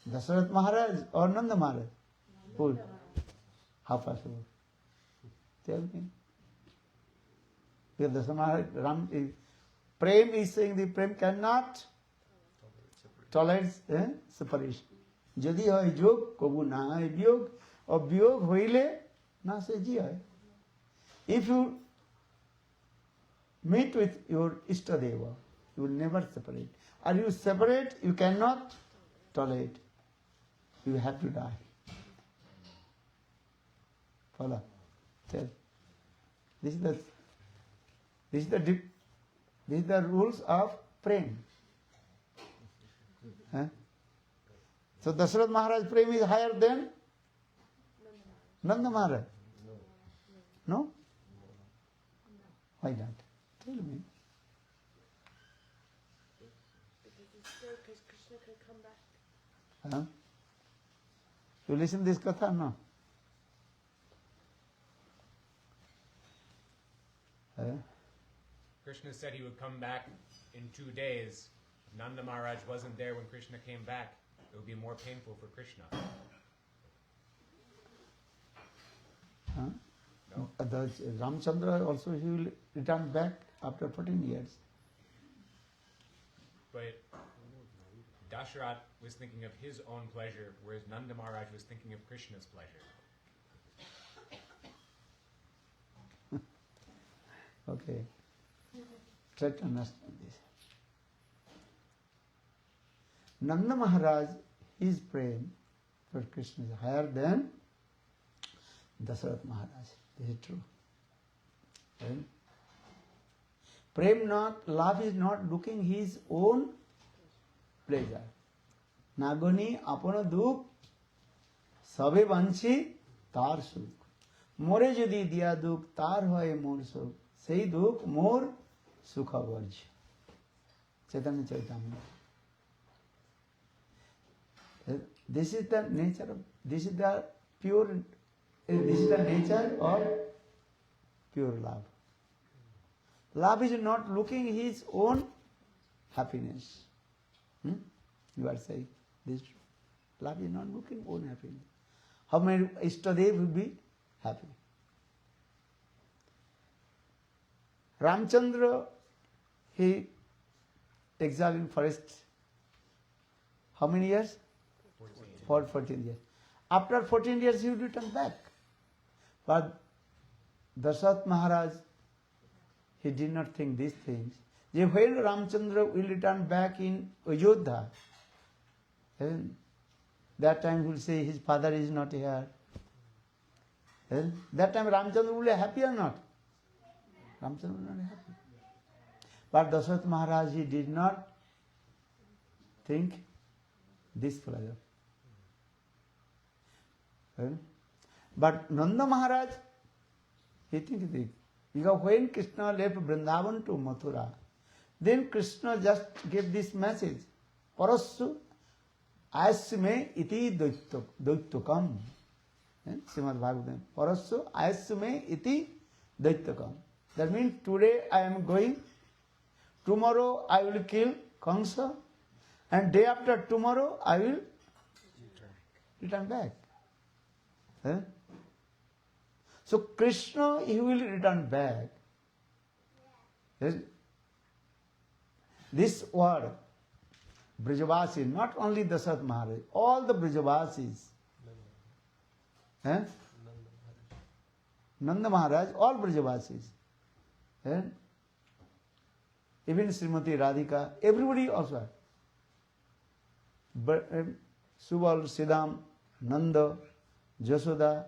Dasarath Maharaj or Nanda Maharaj? Who? How possible? Tell me. Because Dasarath Maharaj, Prem is saying the Prem cannot tolerate separation. Jadi hoy jog, kobu na hoy biyog, or biyog hoile na se ji hoy. If you meet with your Istadeva, you will never separate. Or you separate, you cannot tolerate. You have to die. Follow. Tell. This is the rules of Prem. Huh? So Dasarath Maharaj Prem is higher than Nanda Maharaj. No? Why not? Tell me. Because Krishna can come back. Huh? You listen this katha, no? Krishna said he would come back in 2 days. If Nanda Maharaj wasn't there when Krishna came back, it would be more painful for Krishna. Huh? No? Ramchandra also, he will return back after 14 years. But Dasharath was thinking of his own pleasure, whereas Nanda Maharaj was thinking of Krishna's pleasure. Okay. Try to understand this. Nanda Maharaj, his prem for Krishna is higher than Dasarath Maharaj. This is true. Right? Prem not, love is not looking his own pleasure. Nagoni apana duk sabe banchi tar suk. More jodi dia duk tar hoye mor suk. Sei duk mor sukha varj. Chaitanya Charitamrita. This is the nature of, this is the pure, this is the nature of pure love. Love is not looking his own happiness. You are saying this. Love is not looking own happiness. How many Ishtadev will be happy? Ramchandra, he exiled in forest. How many years? 14. For 14 years. After 14 years, he would return back. But Dasarath Maharaj, he did not think these things. When Ramchandra will return back in Ayodhya, that time he will say his father is not here. That time Ramchandra will be happy or not? Ramchandra will not be happy. But Dasarath Maharaj, he did not think this pleasure. But Nanda Maharaj, he thinks this. Because when Krishna left Vrindavan to Mathura, Then Krishna just gave this message. Parassu ayasme iti daittakam. Srimad Bhagavatam. Parassu ayasme iti daittakam. That means today I am going, tomorrow I will kill Kamsa, and day after tomorrow I will return back. So Krishna, he will return back. This word, Brajavasi, not only Dasarat Maharaj, all the Brajavasis, Nanda Maharaj, all Brajavasis, even Srimati Radhika, everybody also. But Subal, Siddham, Nanda, Jasoda,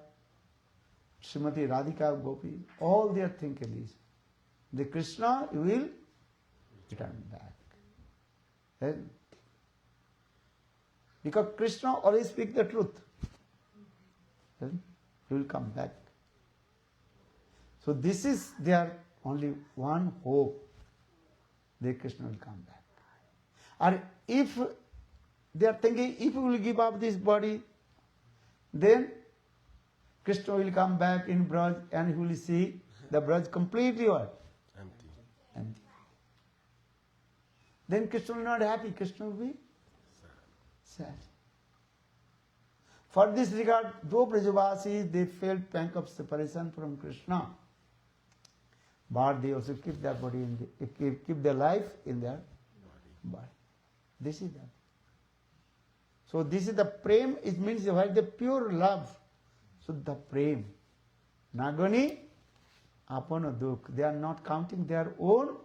Srimati Radhika, Gopi, all they are thinking is, the Krishna will return back. Because Krishna always speaks the truth. He will come back. So this is their only one hope, that Krishna will come back. Or if they are thinking, if we will give up this body, then Krishna will come back in Braj and he will see the Braj completely what? Empty. Then Krishna will not happy, Krishna will be sad. For this regard, though Brajavasis, they felt pang of separation from Krishna, but they also keep their body keep their life in their body. This is that. So this is the prem, it means the pure love. So the prem. Nagani apana dukh. They are not counting their own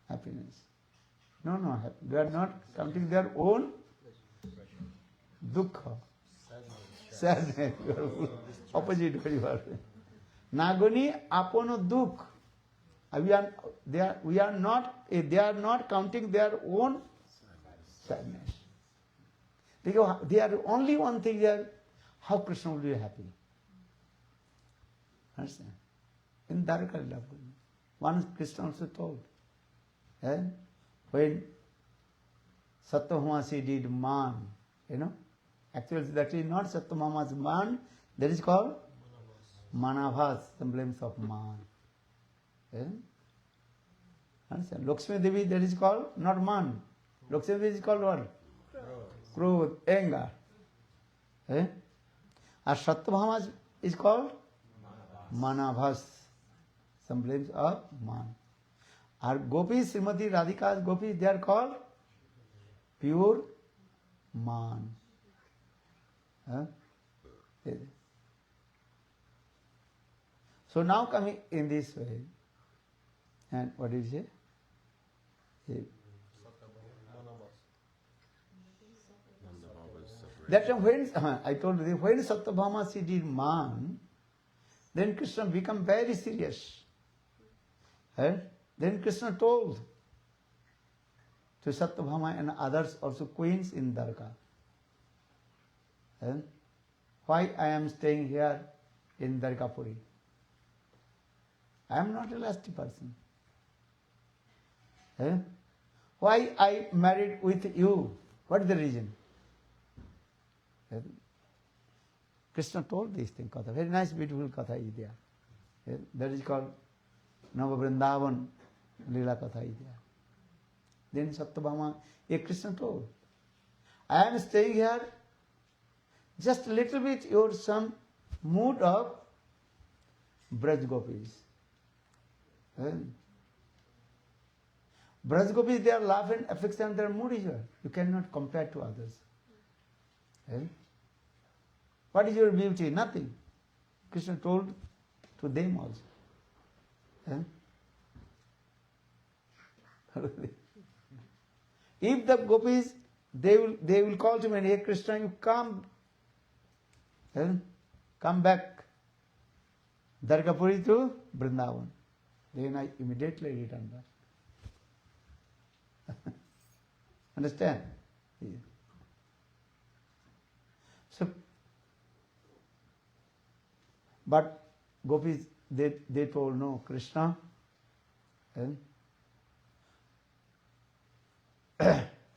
happiness. No, they are not counting their own dukkha. Sadness. Opposite very well. Nagani apana dukh. They are not counting their own sadness. Because they are only one thing there, how Krishna will be happy. Understand? In Dwarka love. Once Krishna also told, when Satyabhamasi did man, actually that is not Satyabhama's man, that is called Manabhas, semblance of man. Understand? Lakshmi Devi, that is called not man. Lakshmi Devi is called what? Krodh, anger. And Satyabhama is called Manabhas, semblance of man. Our gopis, Srimati Radhika's gopis, they are called pure man. So now coming in this way, and what did you say? That when I told you, when Satyabhama did man, then Krishna became very serious. Then Krishna told to Satyabhama and others, also queens in Dwarka, why I am staying here in Dwarkapuri. I am not a lusty person. Why I married with you? What is the reason? Krishna told this thing, Katha. Very nice, beautiful Katha is there. That is called Nava Vrindavan Leela Katha is there. Then Satyabhama, Krishna told, I am staying here just a little bit, your some mood of Braj Gopis. Braj Gopis, they are love and affection, their mood is here. You cannot compare to others. What is your beauty? Nothing. Krishna told to them also. If the gopis, they will call to me, hey Krishna, you come back Dwarkapuri to Vrindavan. Then I immediately return back. Understand? Yeah. So, but gopis, they told, no, Krishna, And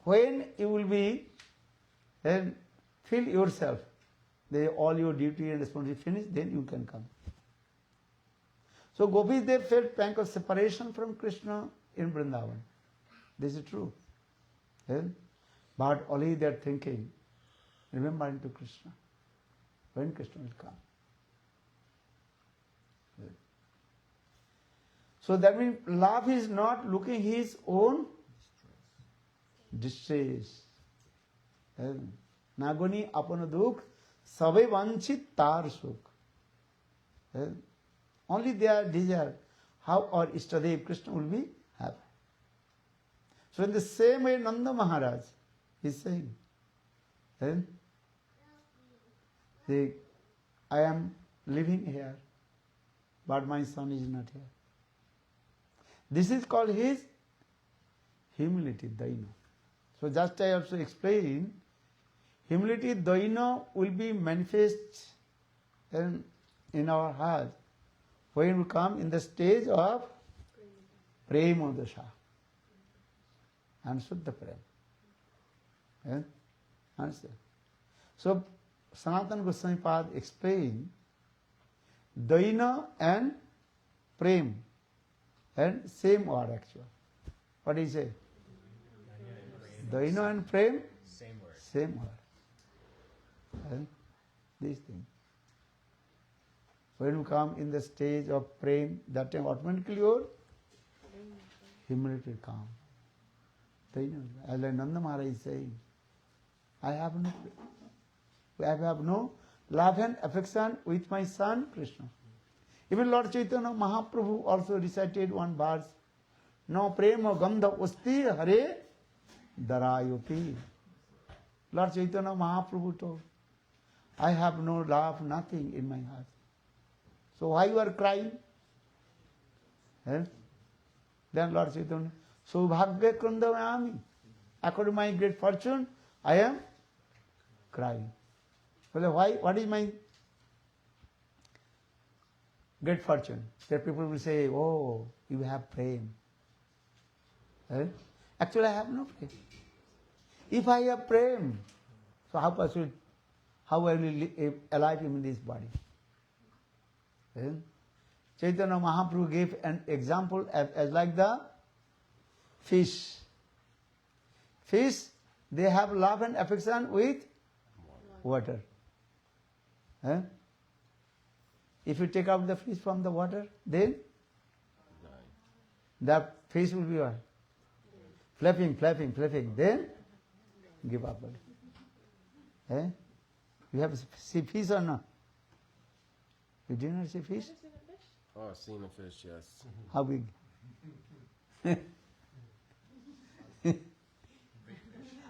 when you will be, then feel yourself, all your duty and responsibility finished, then you can come. So gopis, they felt pang of separation from Krishna in Vrindavan. This is true. But only they are thinking, remembering to Krishna, when Krishna will come. So that means love is not looking his own distress. Nagoni apana dukh, sabe vanchit tar sukh. Only their desire how our Ishtadev Krishna will be happy. So in the same way Nanda Maharaj is saying, I am living here, but my son is not here. This is called his humility, daina. So just I also explained, humility, daina will be manifest in our heart when we come in the stage of prema dasha and Suddha Prem. Understand? So Sanatana Goswami Pad explained daina and prem and same word actually. What is it? Daina and prem? Same word. Same word. These things. When you come in the stage of prem, that time automatically your humility will come. As like Nanda Maharaj is saying, I have no love and affection with my son Krishna. Even Lord Chaitanya Mahaprabhu also recited one verse, no prema gandha usti hare darayopi. Lord Chaitanya Mahaprabhu told, I have no love, nothing in my heart. So why you are crying? Then Lord Chaitanya, Saubhagya Kundavayami. According to my great fortune, I am crying. Well, why? What is my great fortune? That people will say, oh, you have prem. Actually, I have no prem. If I have prem, so how I will live alive in this body? Chaitanya Mahaprabhu gave an example as like the fish. Fish, they have love and affection with water. If you take out the fish from the water, then the fish will be what? Flapping. Then give up. You have see fish or not? You did not see fish? Oh, I've seen a fish, yes. How big?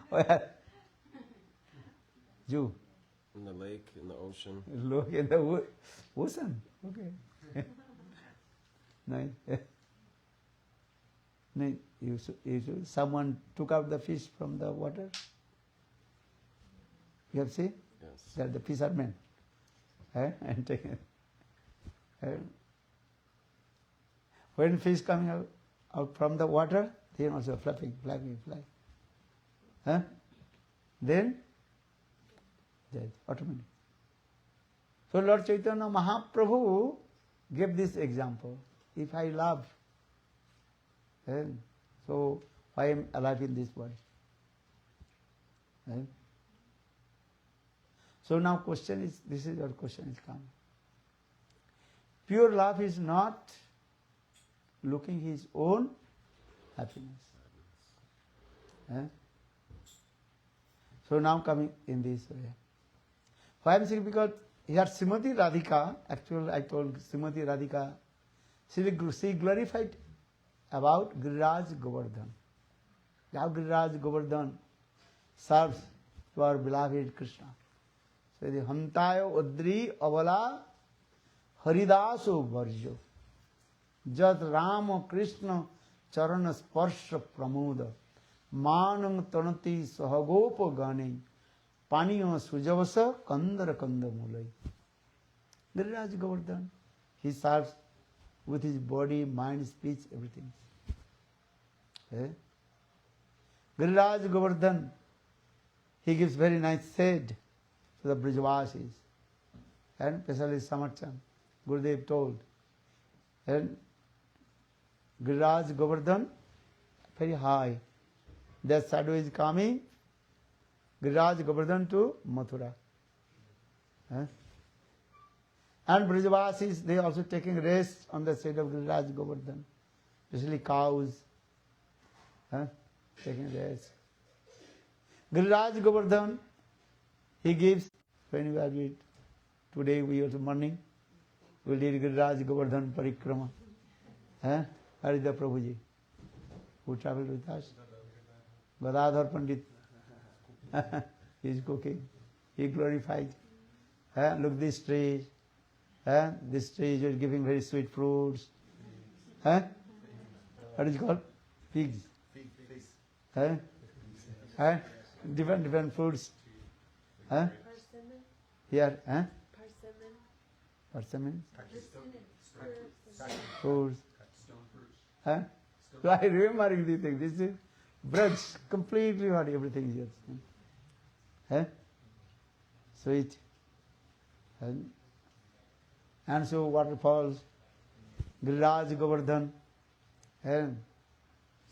Where? Jew. In the lake, in the ocean. Look in the ocean. Okay. Nice. Someone took out the fish from the water. You have seen? Yes. That the fishermen. And taken. When fish coming out from the water, they are also flapping. Then dead, automatically. So Lord Chaitanya Mahaprabhu gave this example. If I love, so I am alive in this body. So now question is, this is your question is coming. Pure love is not looking his own happiness. So now coming in this way. Why I am saying? Because here Srimati Radhika, actually I told Srimati Radhika, she glorified about Giriraj Govardhan. How Giriraj Govardhan serves to our beloved Krishna. So the Hantayo Udri Avala Haridaso Varjo Jat Rama Krishna Charana Sparsha Pramoda Manang Tanati Sahagopa Gane Paniya Sujavasa Kandara Kanda Mulai. Giriraj Govardhan, he serves with his body, mind, speech, everything. Eh? Giriraj Govardhan, he gives very nice shade to the Brijavasis. And especially Samarchan, Gurudev told. And Giriraj Govardhan, very high. That shadow is coming, Giriraj Govardhan to Mathura. Eh? And Brijavasis, they also taking rest on the shade of Giriraj Govardhan. Especially cows, taking rest. Giriraj Govardhan, he gives, when we are with, today we also morning, we did Giriraj Govardhan Parikrama. Harida Prabhuji, who traveled with us. Gadadhar Pandit, he is cooking, he glorified. Look this tree, this tree is giving very sweet fruits. What is it called? Figs. Different fruits. Here, persimmon. Fruits. So I remembering these things. This is breads, completely what everything is yours. Sweet. And so waterfalls, Giriraj Govardhan, and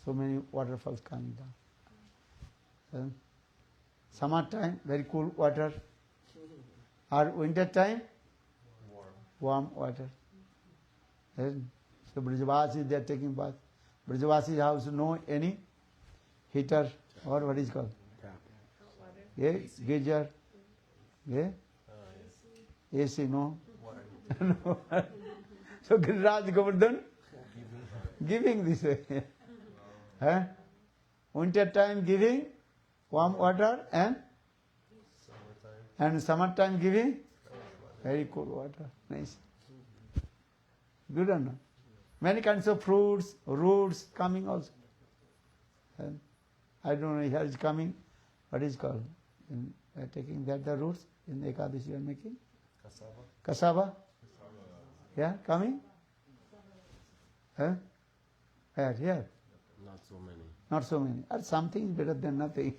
so many waterfalls coming down. Summer time, very cool water. Or winter time, warm water. And so Brijavasis, they are taking bath. Brijavasis house, no any heater or what is called? Yeah, geyser. Yeah? AC, no? No. So Giriraj Govardhan giving this way. Winter time giving warm water and summertime giving very cool water. Nice. Good or not? Many kinds of fruits, roots coming also. I don't know, here is coming. What is called? Taking that the roots in Ekadashi you are making? Cassava. Yeah, coming? Here. Not so many. Not so many. Or something is better than nothing.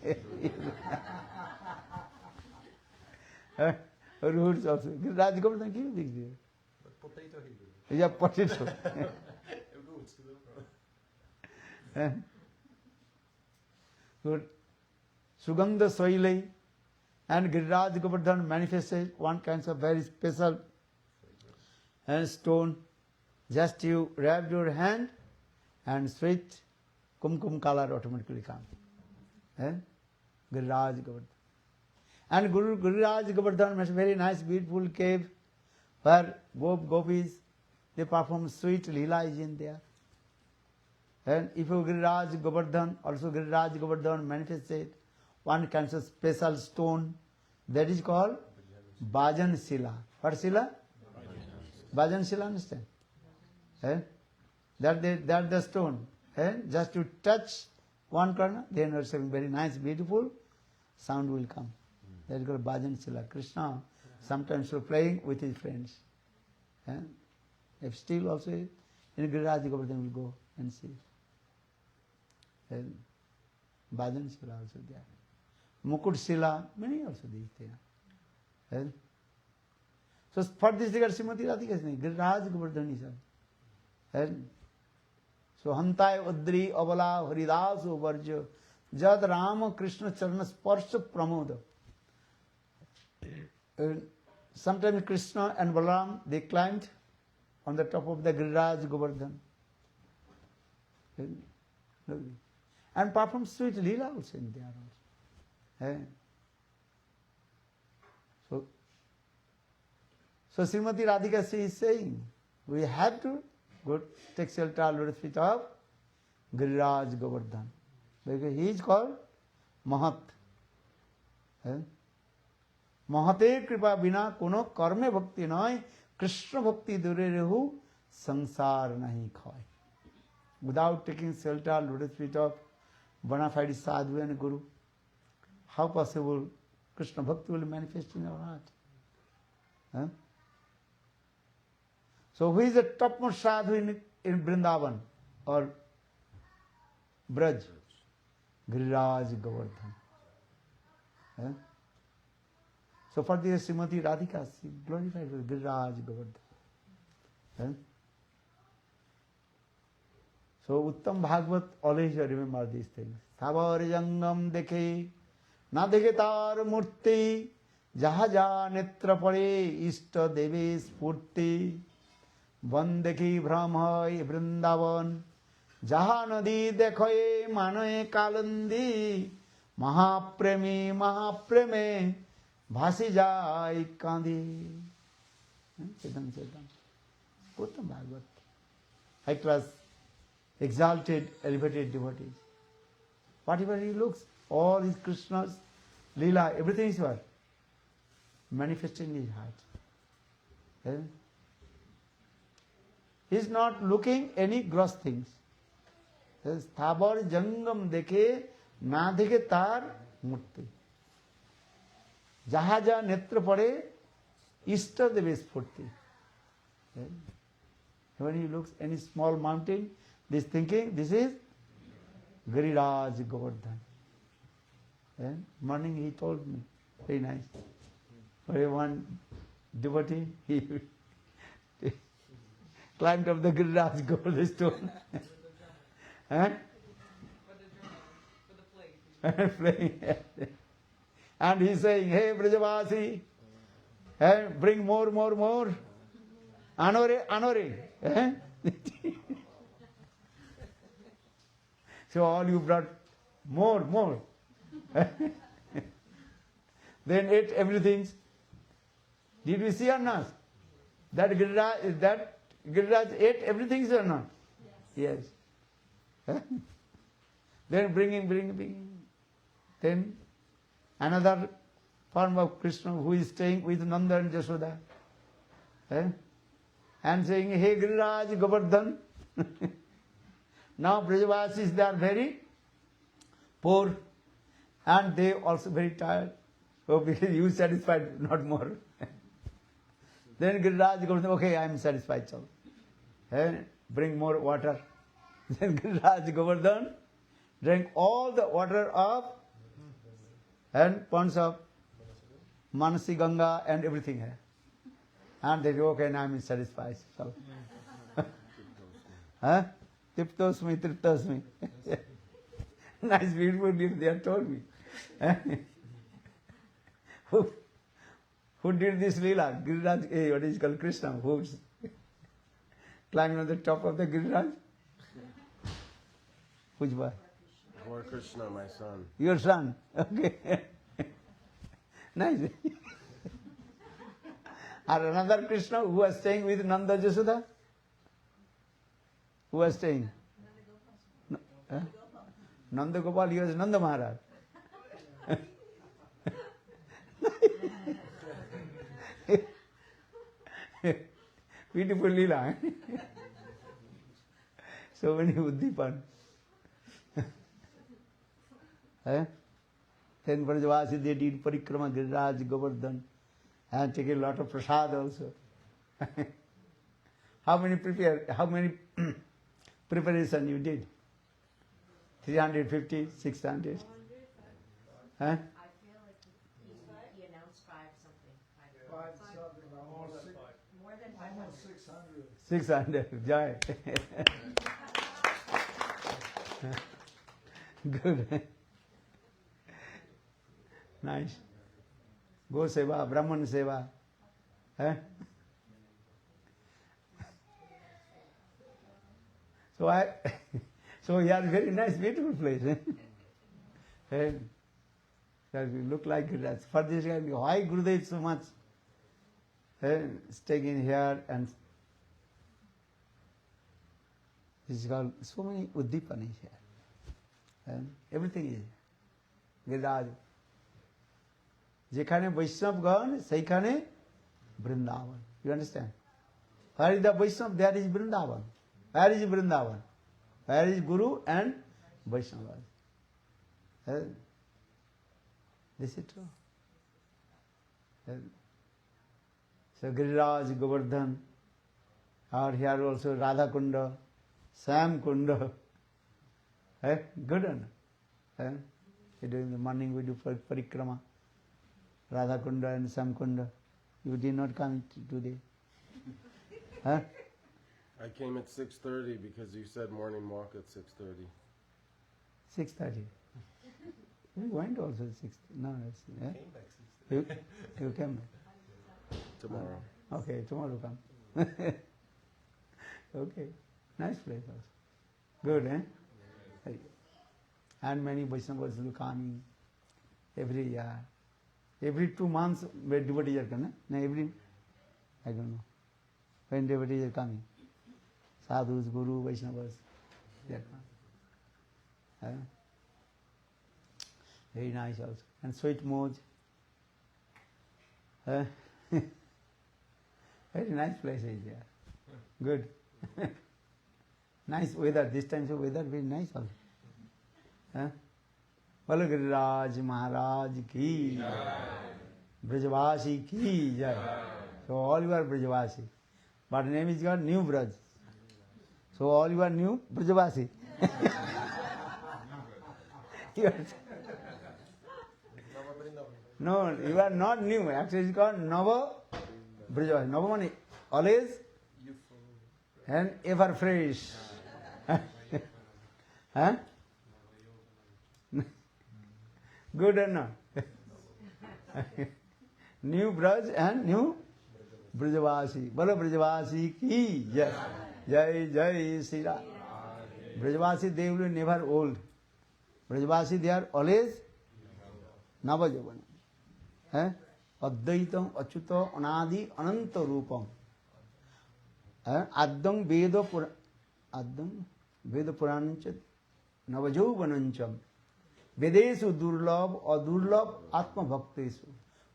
Roots also. Raj Govardhan give this here. But potato he do. Yeah, potato. Roots. Good. Sugandha Soilai and Giriraj Govardhan manifested one kind of very special stone. Just you wrap your hand and sweet kumkum color automatically comes. Giriraj Govardhan. And Giriraj Govardhan has a very nice, beautiful cave where gopis, they perform sweet leela is in there. And if you Giriraj Govardhan, also Giriraj Govardhan manifested one kind of special stone that is called Bhajan Shila. What Shila? Bhajan Shila, understand? That the stone. Just to touch one corner, then you are saying very nice, beautiful sound will come. That is called Bhajan Shila. Krishna sometimes so playing with his friends. If still also in Giriraj Govardhan will go and see. And Bhajan Shila also there. Mukut Shila, many also these there. So for this regard, Srimati Radhika is named Giriraj Govardhan is. So Hantai Udri Avala Haridasu Varjo Jad Rama Krishna Charana Sparsha Pramoda. Sometimes Krishna and Balaram, they climbed on the top of the Giriraj Govardhan. And performed sweet leela also in there also. So Srimati Radhika, she is saying, we have to go take shelter under the feet of Giriraj Govardhan. Because he is called Mahat. Mahate kripa bina kono karme bhakti noy, Krishna bhakti dure rehu, sansar nahi khoy. Without taking shelter under the feet of bona fide sadhu and guru, how possible Krishna bhakti will manifest in our heart? So who is the topmost sadhu in Vrindavan or Braj, Giriraj Govardhan. So for the Srimati Radhika, she glorified with Giriraj Govardhan. So Uttam Bhagavad always remember these things. Thavar jangam dekhe, na dekhe tar murti, jaha ja netra pare, ishta deve spurti, ban dekhi brahmai vrindavan, jaha nadi dekhoye manoye kalandi, mahapremi mahapreme, bhasi jai kandi. Chedam. Uttam Bhagavad. High class, exalted, elevated devotees. Whatever he looks, all his Krishna's Leela, everything is what? Manifesting in his heart. He is not looking any gross things. Thabar jangam dekhe, na dekhe tar murti. Jahaja netra pare, ishta deve spurti. When he looks any small mountain, this thinking, this is Giriraj Govardhan. Morning he told me, very nice. For one devotee, he climbed up the Giriraj Govardhan stone. And he's saying, hey Brajavasi, bring more. Anore. So all you brought more. Then ate everything. Did we see or not? That Giriraj ate everything or not? Yes. Then bringing. Then another form of Krishna who is staying with Nanda and Jashoda. And saying, hey Giriraj Govardhan. Now Brajavasis, they are very poor and they also very tired. So because you satisfied, not more. Then Giriraj Govardhan, okay, I am satisfied, so bring more water. Then Giriraj Govardhan drank all the water of and ponds of Manasi Ganga and everything. And they go, okay, now I am satisfied. So, Triptosmi. Nice, beautiful gift they have told me. Who did this Leela? Giriraj, what is called Krishna, who's climbing on the top of the Giriraj? Which boy? Lord Krishna, my son. Your son, okay. Nice. Or another Krishna who was staying with Nanda Jashoda? Who was staying? Nanda Gopal, he was Nanda Maharaj. Beautiful Leela. So many Uddipan. Then Brajavasi, they did Parikrama, Giriraj, Govardhan, and take a lot of prasad also. How many preparation you did? 350, 600? Huh? I feel like he announced 5 something. More than 500. 600, joy. Good. Nice. Go Seva, Brahman Seva. So he has very nice, beautiful place. That we look like Giriraj. For this guy, why Gurudev so much? Staying in here and this is called so many Uddipana is here. Everything is Giriraj. যেখানে বৈষ্ণবগণ সেইখানে Vrindavan. You understand? Where is the Vaishnava? There is Vrindavan. Where is Vrindavan? Where is Guru and Vaishnava? This is true. So Giriraj, Govardhan, or here also Radha Kunda, Sam Kunda. Good or not? In the morning we do parikrama, Radha Kunda and Sam Kunda. You did not come today. Huh? I came at 6:30 because you said morning walk at 6:30. 6:30. We went also at 6. No, it's, you came back. Tomorrow. Okay, tomorrow come. Okay, nice place also. Good, eh? And many Vaishnavas will coming every year. Every 2 months, devotees are coming. No, every, I don't know. When devotees are coming. Sadhus, Guru, Vaishnavas, they are coming. Very nice also. And sweet Moj. Very nice place is there. Good. Nice weather. This time so weather very nice also. Bolo Giriraj Maharaj ki Brajavasi ki jai. So all you are Brajavasi. But name is got New Braj. So all you are new Brajavasi. No, you are not new. Actually it's called Nava Brajavasi. Nava means always and ever fresh. Huh? Good or not? New Braj and new Brajavasi. Bolo Brajavasi ki jai. Jai Jai Sri Ram. Brajavasi, they will never old. Brajavasi, they are always Navajavana. Advaitam Achyuta Anadi Ananta Rupam. Addam Veda Puranancha Navajovanancham. Vedesu Durlabh Adurlabh Atma Bhaktesu.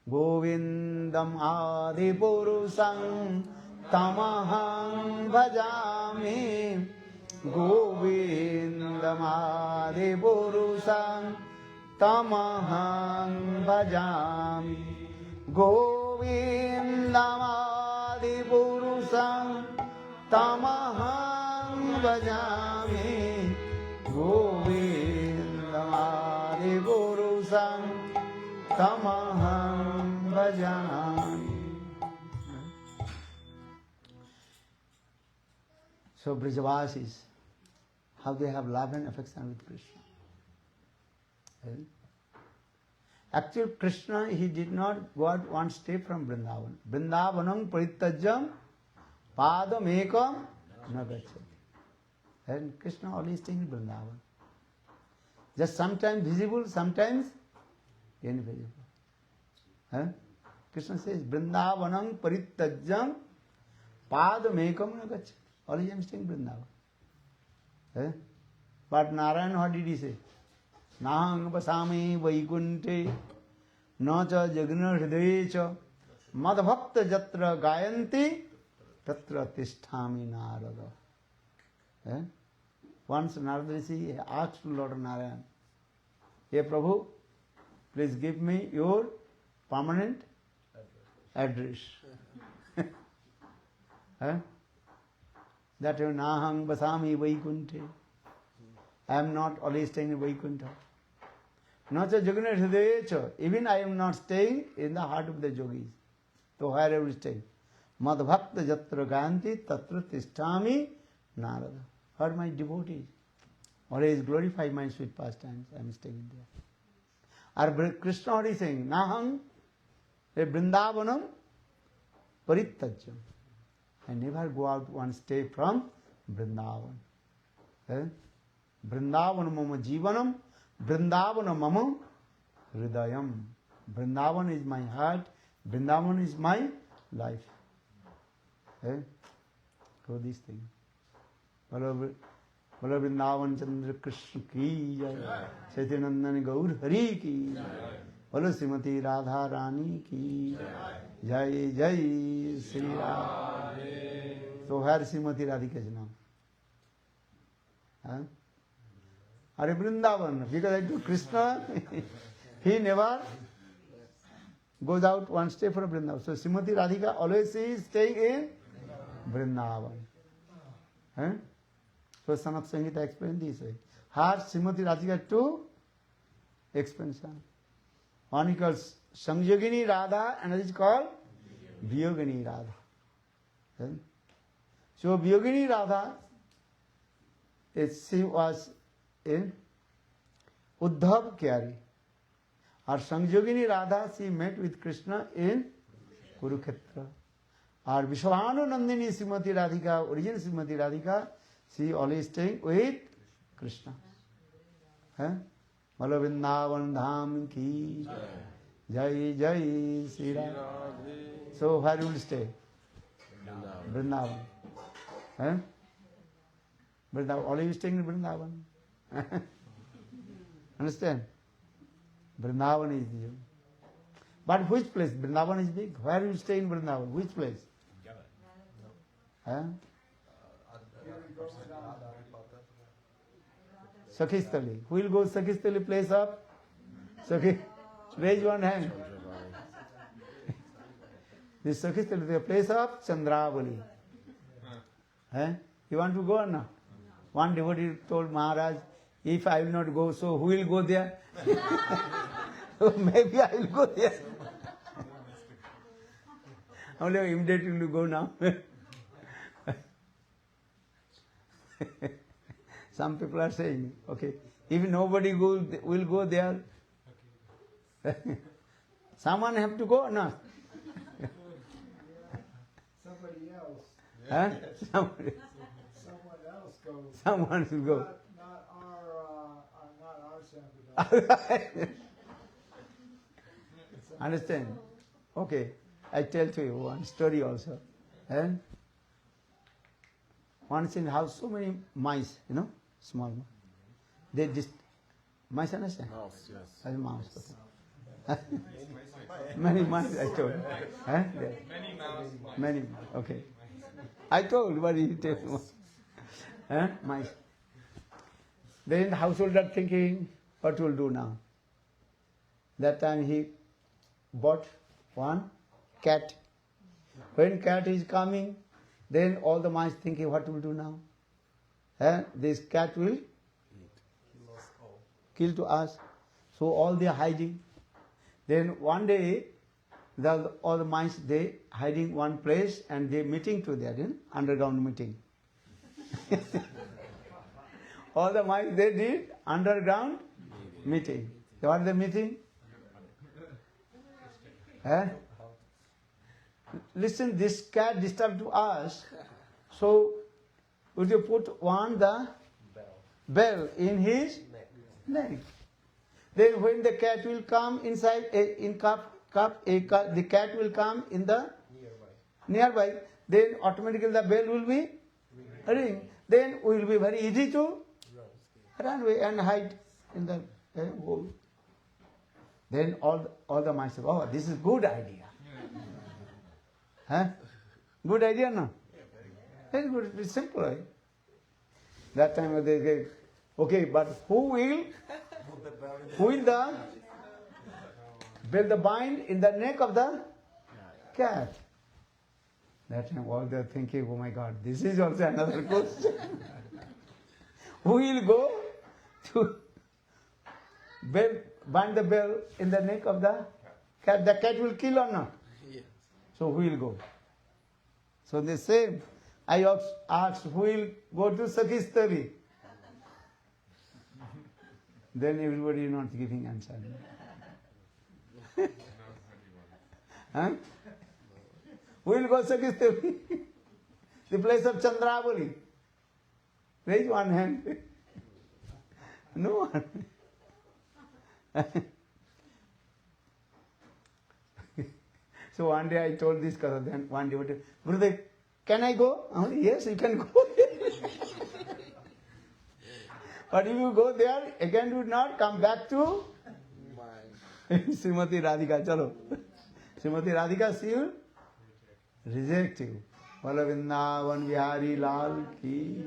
Govindam Adi Purusam Tamaham Bhajami. Govindam Adi Purusam Tamaham Bhajami. Govindam Adi Purusam Tamaham Bhajami. Govindam Adi Purusam Tamaham Bhajami. So Brajavasis, how they have love and affection with Krishna. Actually Krishna, he did not go out one step from Vrindavan. Vrindavanam paritajam padam ekam nagacchati. And Krishna always staying in Vrindavan. Just sometimes visible, sometimes invisible. Krishna says, Vrindavanam paritajam padam ekam nagacchati. Always I am staying in Vrindavan. But Narayan, what did he say? Nahang pasami vaikunte nacha jagna hridayecha madbhakta jatra gayanti tatra tisthami narada. Once Narada Rishi asked Lord Narayan, Hey Prabhu, please give me your permanent address. That you nahang basami vaikunte. I am not always staying in Vaikuntha. Nacha jagana hridayecha. Even I am not staying in the heart of the yogis. So where I will stay? Madhbhakta jatra gayanti tatra tisthami narada. For my devotees. Always glorify my sweet pastimes. I am staying there. Or Krishna what is saying? Nahang Vrindavanam paritajam. I never go out one step from Vrindavan. Vrindavan mama jivanam, Vrindavan mama hridayam. Vrindavan is my heart, Vrindavan is my life. So this thing. Bolo Vrindavan Chandra Krishna ki jai. Chaityanandani Gaur Hari ki jai. Bolo Srimati Radha Rani ki jai. Jai Sri Ram. So where Srimati Radhika's name? Are Vrindavan, because I do Krishna, he never goes out one step from Vrindavan. So Srimati Radhika always is staying in Vrindavan. So Sanat Samhita explained this way. her Srimati Radhika two expansion. One is called Samyogini Radha, another is called Viyogini Radha. Then, so Viyogini Radha, she was in Uddhav Kyari. Or Samyogini Radha, she met with Krishna in Kurukshetra. Or Vishwanu Nandini Srimati Radhika, original Srimati Radhika, she always staying with Krishna. Mala Vrindavan Dham ki Jai Jai Sri Ram. So where will you stay? Vrindavan. Vrindavan. Always staying in Vrindavan. Understand? Vrindavan is the. But which place? Vrindavan is big. Where will you stay in Vrindavan? Which place? Sakhistali. Who will go Sakhistali place up? Sakhi. Raise one hand. This Sakhistali, the place of Chandravali. You want to go or not? One devotee told Maharaj, if I will not go, so who will go there? So maybe I will go there. Only immediately go now. Some people are saying, okay, if nobody will go there, someone have to go or not? Somebody else. Huh? Somebody. Someone else goes. Someone should go. Not our Sampradaya. Understand? Okay. I tell to you one story also. Once in house, so many mice, small mice. They just, mice understand? Mouse, yes. As a mouse. Okay. Many mice, I told. Many, okay. I told, but he tells mice. Then the householder thinking, what will do now? That time he bought one cat. When cat is coming, then all the mice thinking, what will do now? This cat will kill to us. So all they are hiding. Then one day, all the mice, they hiding one place and they meeting together, underground meeting. All the mice, they did underground meeting. What is the meeting? Listen, this cat disturbed to us, so would you put the bell in his neck? Then when the cat will come inside, the cat will come in the nearby, then automatically the bell will be ring. Then we will be very easy to run away and hide in the hole. Then all the mice say, oh, this is good idea. Good idea, no? Very good, it's simple, right? That time they say, okay, but who will the bind in the neck of the cat? That time all they are thinking, oh my God, this is also another question. Who will go to bind the bell in the neck of the cat? The cat will kill or not? Yes. So who will go? So they say, I asked, who will go to Sakhistari? Then everybody is not giving answer. Who will go Sakhistari? The place of Chandravali. Raise one hand. No one. So one day I told this Katha, then one devotee, Gurudev, can I go? Yes, you can go. But if you go there, again you would not come back to Srimati Radhika. Chalo. Srimati Radhika, she will reject you. Vala Vrindavan Vihari Lal ki.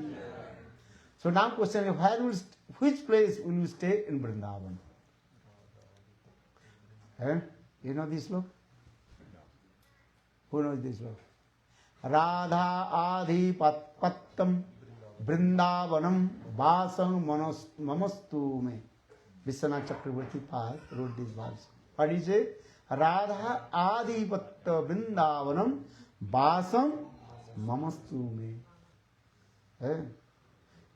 So now question is, which place will you stay in Vrindavan? You know this sloka? Who knows this sloka? Radha Adi Pattam Vrindavanam Vasam Mamastu me. Vishwanath Chakravarti Pad wrote this verse. What do you say? Radha Adipatta Vrindavanam Vasam Mamastu me.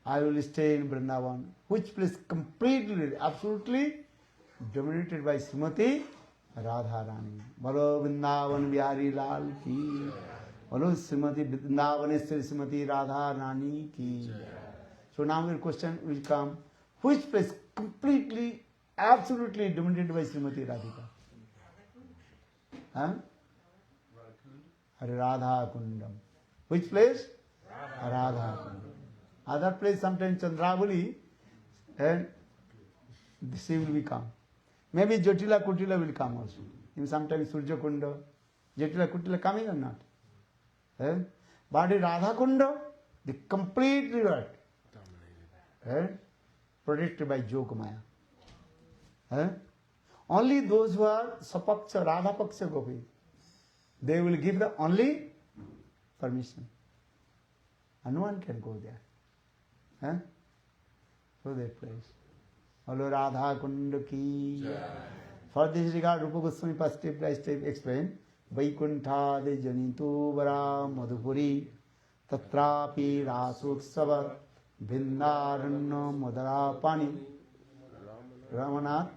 I will stay in Vrindavan, which place completely, absolutely dominated by Srimati Radharani. Bolo Vrindavan Bihari Lal ki. Bolo Srimati Vrindavaneshwari Srimati Radharani ki. So now your question will come, which place completely, absolutely dominated by Srimati Radhika? Huh? Radha Kundam. Which place? Radha Kundam. Other place sometimes Chandravali, and she will come. Maybe Jotila Kutila will come also. And sometimes Surya Kunda, Jotila Kutila coming or not? But in Radha Kunda, the complete river, protected by Jogamaya. Only those who are Sapaksha, Radha Paksha Gopi, they will give the only permission. And no one can go there. So that place. Hello Radha Kunda ki. For this regard, Rupa Goswami first step by step explain. Vaikuntha de Janito Vara Madhupuri Tatrapi Rasutsava Vrindaranna Madara Pani Ramanath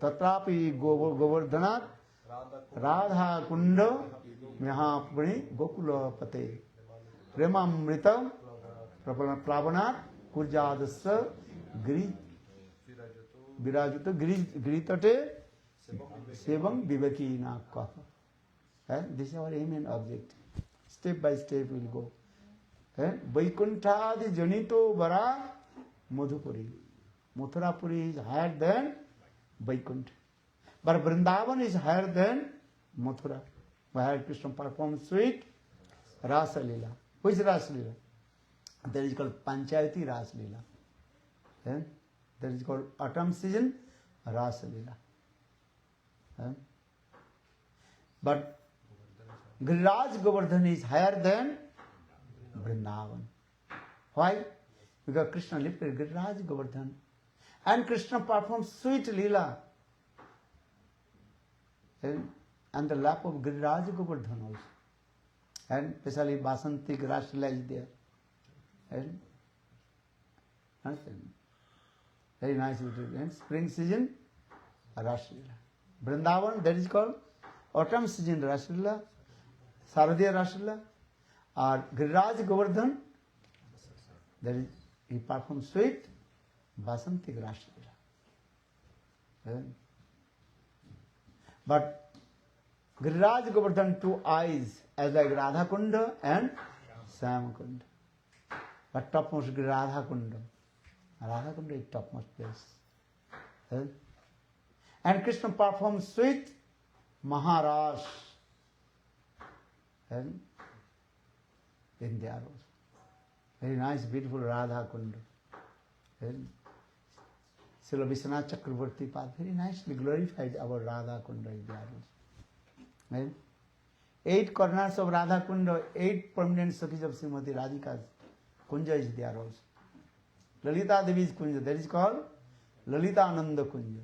Tatrapi Govardhanath Radha Kunda Mahapuni Gokula Pate Premamrita Pravanat Kurjadasa Virajuta Gritate Sevam Vivakina Kaha. This is our aim and object. Step by step we will go. Vaikuntha the Janito Vara Madhupuri. Mathurapuri is higher than Vaikuntha. But Vrindavan is higher than Mathura. Where Krishna performs sweet Rasa Lila. Which Rasa Lila? That is called Panchayati Rasa Lila. That is called autumn season Rasa Lila. But Giriraj Govardhan is higher than Vrindavan. Why? Because Krishna lifted Giriraj Govardhan. And Krishna performed sweet Leela. And the lap of Giriraj Govardhan also. And especially Basantik Rashila is there. And understand? Very nice. And spring season, Rashila. Vrindavan, that is called autumn season Rashila, Saradiya Rashila, or Giriraj Govardhan, that is, he performs sweet Basantik Rashila. But Giriraj Govardhan, two eyes, as like Radha Kunda and Syama Kunda. But topmost Radha Kunda. Radha Kunda is topmost place. And Krishna performs sweet Maharaj. And in there also. Very nice, beautiful Radha Kunda. And Srila Vishwanath Chakravarti Pad very nicely glorified our Radha Kunda in there also. And 8 corners of Radha Kunda, 8 permanent Sakhis of Srimati Radhika's Kunja is there also. Lalita Devi's Kunja, that is called Lalita Ananda Kunja.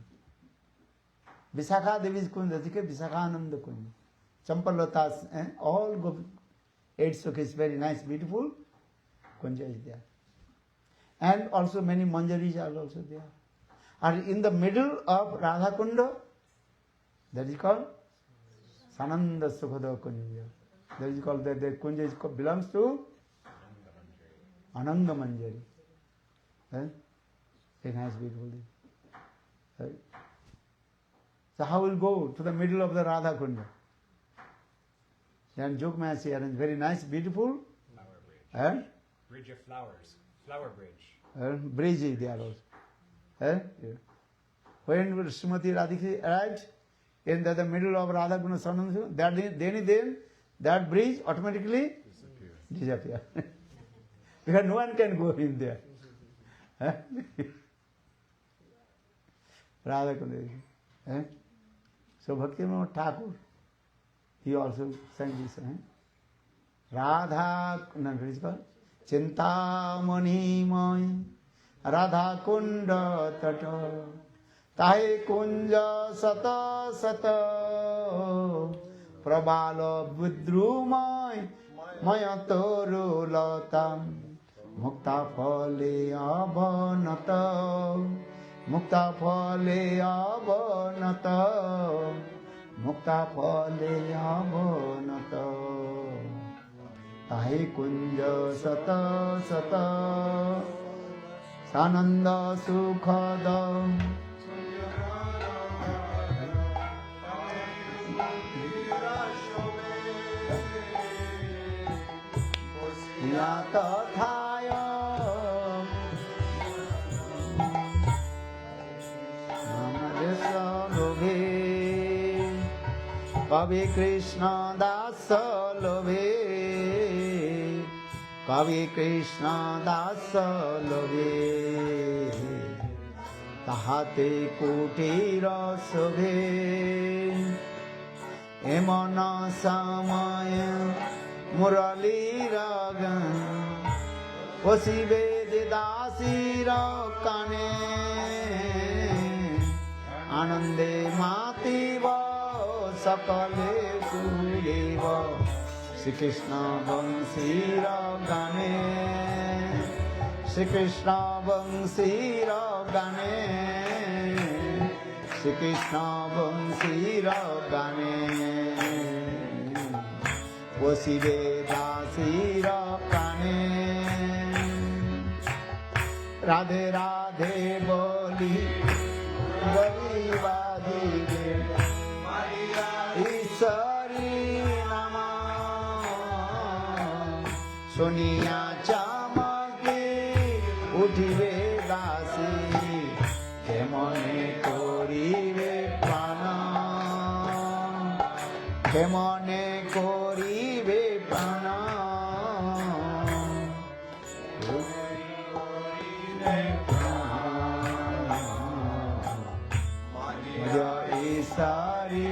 Visakha Devi's Kunja, that is called Visakha Ananda Kunja. Champalata's, all go 8 Sakhis, very nice, beautiful Kunja is there. And also many manjaris are also there. And in the middle of Radha Kunda, that is called Sananda Sukhada Kunja. That is called, that Kunja is called, belongs to Ananda Manjari. Very nice, beautiful thing. So how will go to the middle of the Radha Kunda? And Jogmaya she arranged very nice, beautiful Bridge of flowers. Flower bridge. Bridge is there also. When Srimati Radhika arrived in the middle of Radha Kunda Sananda, then that bridge automatically disappear. Because no one can go in there. Radha Kunda. So Bhaktivinoda Thakur, he also sang this. Radha, no, what is called? चिंतामणिमय Radha Kund तट ताहे कुंज सत सत प्रबाल विद्रुमय मय तरुलता मुक्ता फले अवनत मुक्ता फले अवनत मुक्ता फले अवनत ताहे कुंज सत सत सानंद सुखद या तथाय लोभे कवि कृष्ण दास लोभे कवि कृष्ण दास लोभे ताहाते कुटीर शोभे एमन समय मुरली राग पशिबे दासीर काने आनंदे मातीव सकले सुदेव श्री कृष्ण वंशीर गाने श्री कृष्ण वंशीर गाने श्री कृष्ण वंशीर गाने पशिबे दासीर काने राधे राधे बोली बाधिबे ईश्वरी नाम सुनिया चमके उठिबे दासी केमने करिबे प्राण केमने करिबे प्राण सारी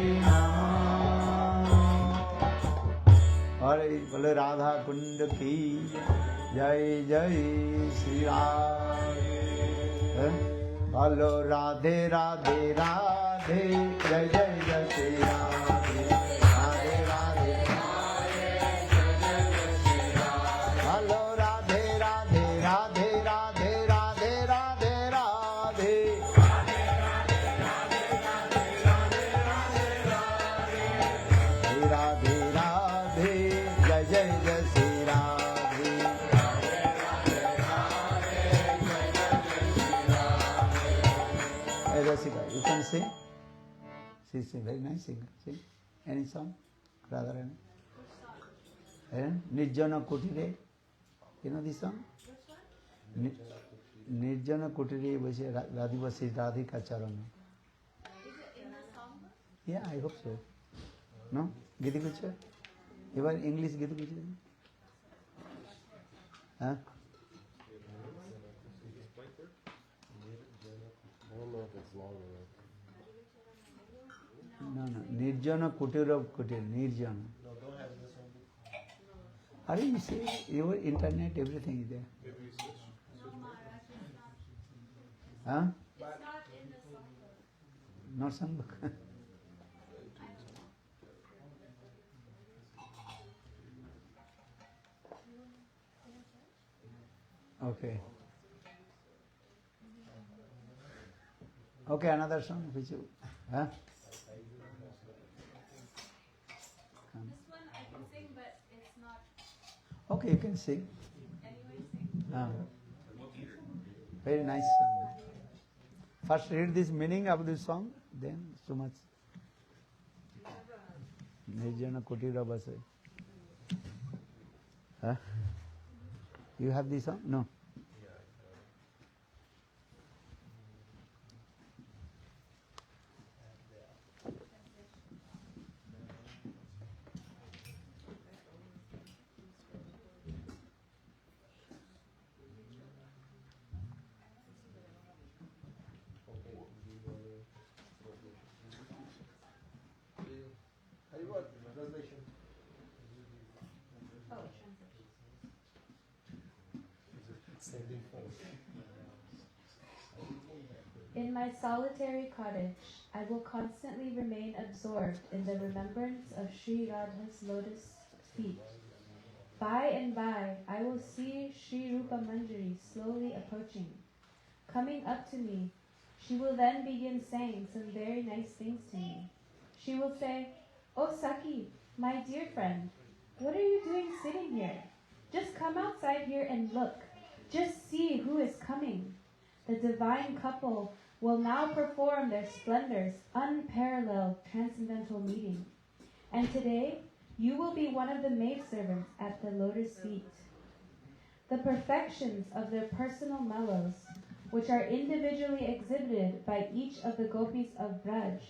हरे बोले राधा कुंड की जय जय श्री राम बोलो राधे राधे राधे जय जय जय श्री राधे राधे राधे बोलो राधे राधे राधे राधे राधे राधे राधे राधे राधे जय जय जय Shri Radhe Hey Rasika, you can sing? She's a very nice singer. Sing any song? Radharani. And Nirjana Kutire. You know this song? Nirjana Kutire was Radhivasi Radhika Charan. Yeah, I hope so. No? Giti kuch? Ever English Giti kuch? Huh? I don't know if it's long enough. No. Nirjana Kutir of Kutir. Nirjana. Are you see your internet, everything is there? Huh? Not songbook. Okay. Okay, another song which you, huh? This one I can sing, but it's not. Okay, you can sing. Anyway, sing. Very nice song. First read this meaning of this song, then so much. Nirjana Kutira Basa. Huh? You have this song? No. In my solitary cottage, I will constantly remain absorbed in the remembrance of Sri Radha's lotus feet. By and by, I will see Sri Rupa Manjari slowly approaching. Coming up to me, she will then begin saying some very nice things to me. She will say, "Oh Saki, my dear friend, what are you doing sitting here? Just come outside here and look. Just see who is coming." The divine couple will now perform their splendor's unparalleled transcendental meeting. And today, you will be one of the maidservants at the lotus feet. The perfections of their personal mellows, which are individually exhibited by each of the gopis of Braj,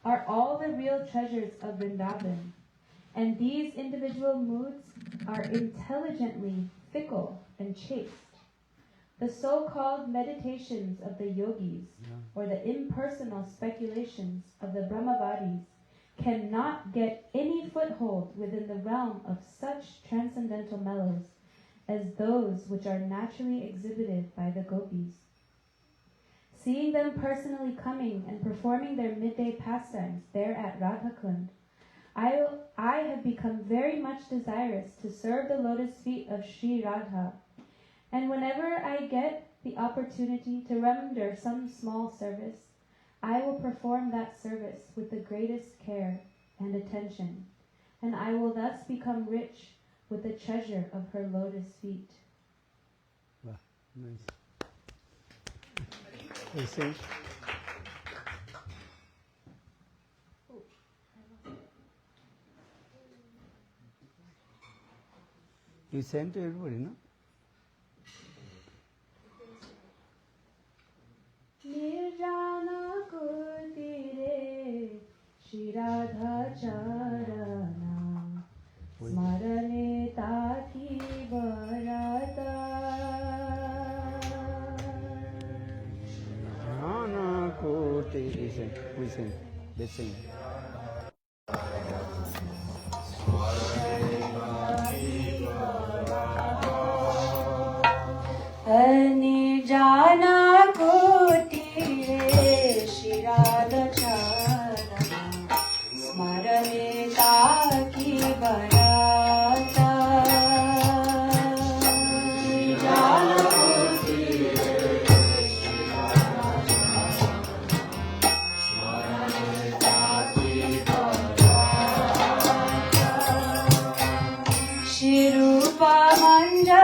are all the real treasures of Vrindavan. And these individual moods are intelligently fickle and chaste. The so-called meditations of the yogis, or the impersonal speculations of the Brahmavadis, cannot get any foothold within the realm of such transcendental mellows as those which are naturally exhibited by the gopis. Seeing them personally coming and performing their midday pastimes there at Radhakund, I have become very much desirous to serve the lotus feet of Sri Radha. And whenever I get the opportunity to render some small service, I will perform that service with the greatest care and attention, and I will thus become rich with the treasure of her lotus feet. Wow, nice. You sing? You sent to everybody, no? Nirjana kutire Shri Radha charana Smarane taki barata Jana Koti. We sing. They sing. Nirjana kutire Shri Radha charana Smarane taki barata Nirjana Shri Rupa Manjari